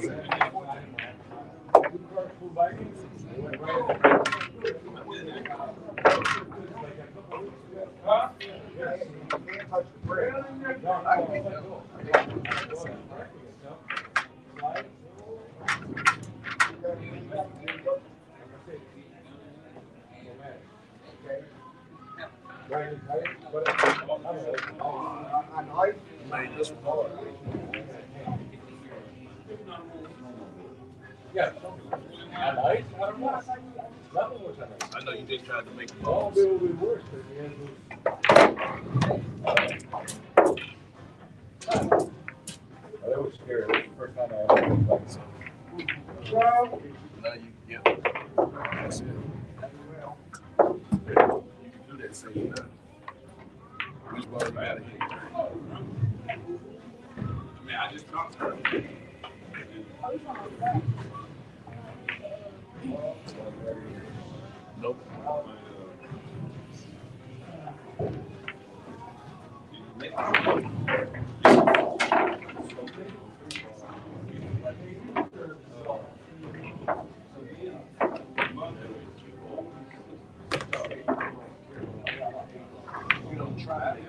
I know you just tried to make it worse. That was scary. That was the first time I ever played so. Now you, yeah. That's it. You can do that same now. Which ball you out of here? I mean, I just talked to her. Nope. You don't try it.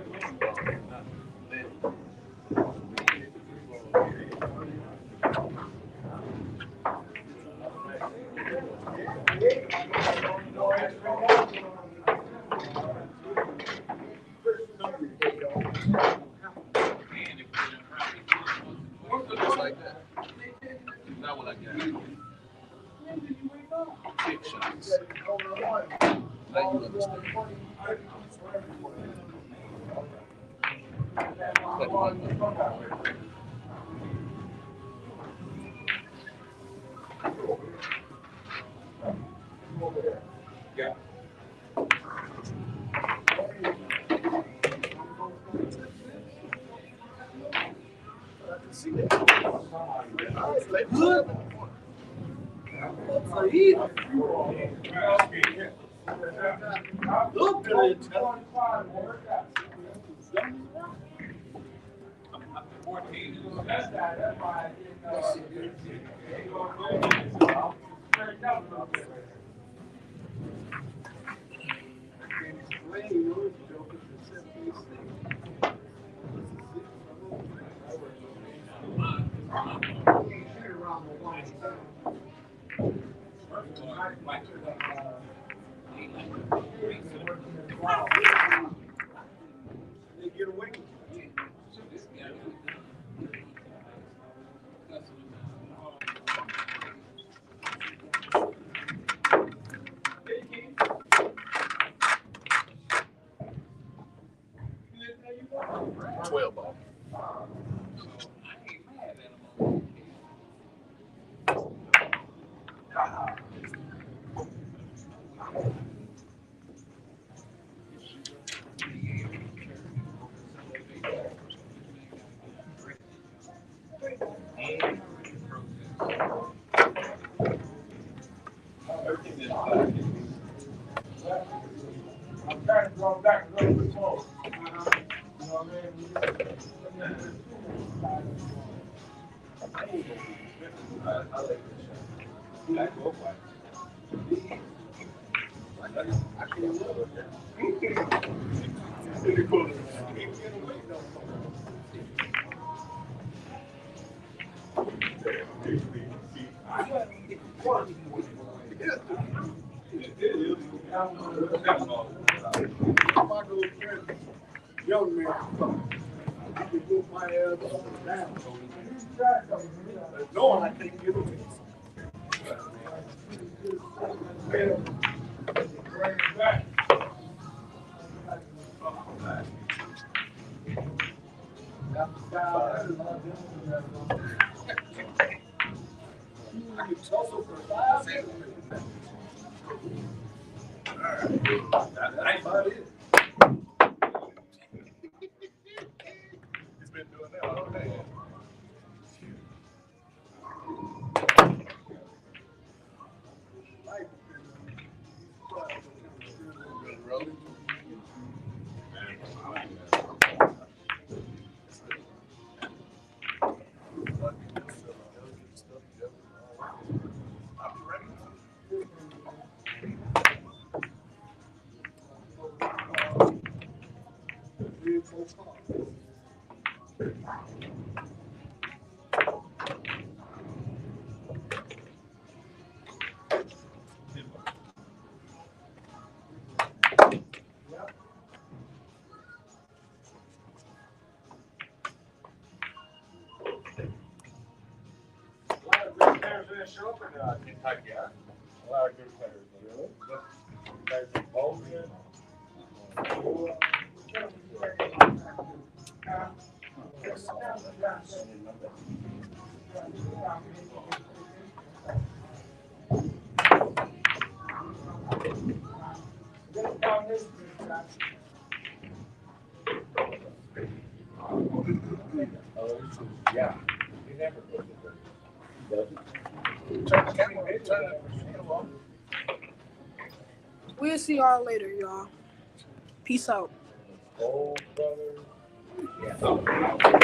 Just like that. Not what I got. Kick shots. Now you understand. Yeah. See that? Good. Look at it. Get away. 12 ball. I'm trying to go back a little bit more. You know what young man, I can put my ass down. Knowing I can't get away. Bring it back. I can toss it for 5 minutes. That's about it. He's been doing that all day. Show up in Kentucky, huh? A lot of good players. Really? Guys in Bolton. Yeah. He never goes to We'll see y'all later, y'all. Peace out. old brother. Yeah.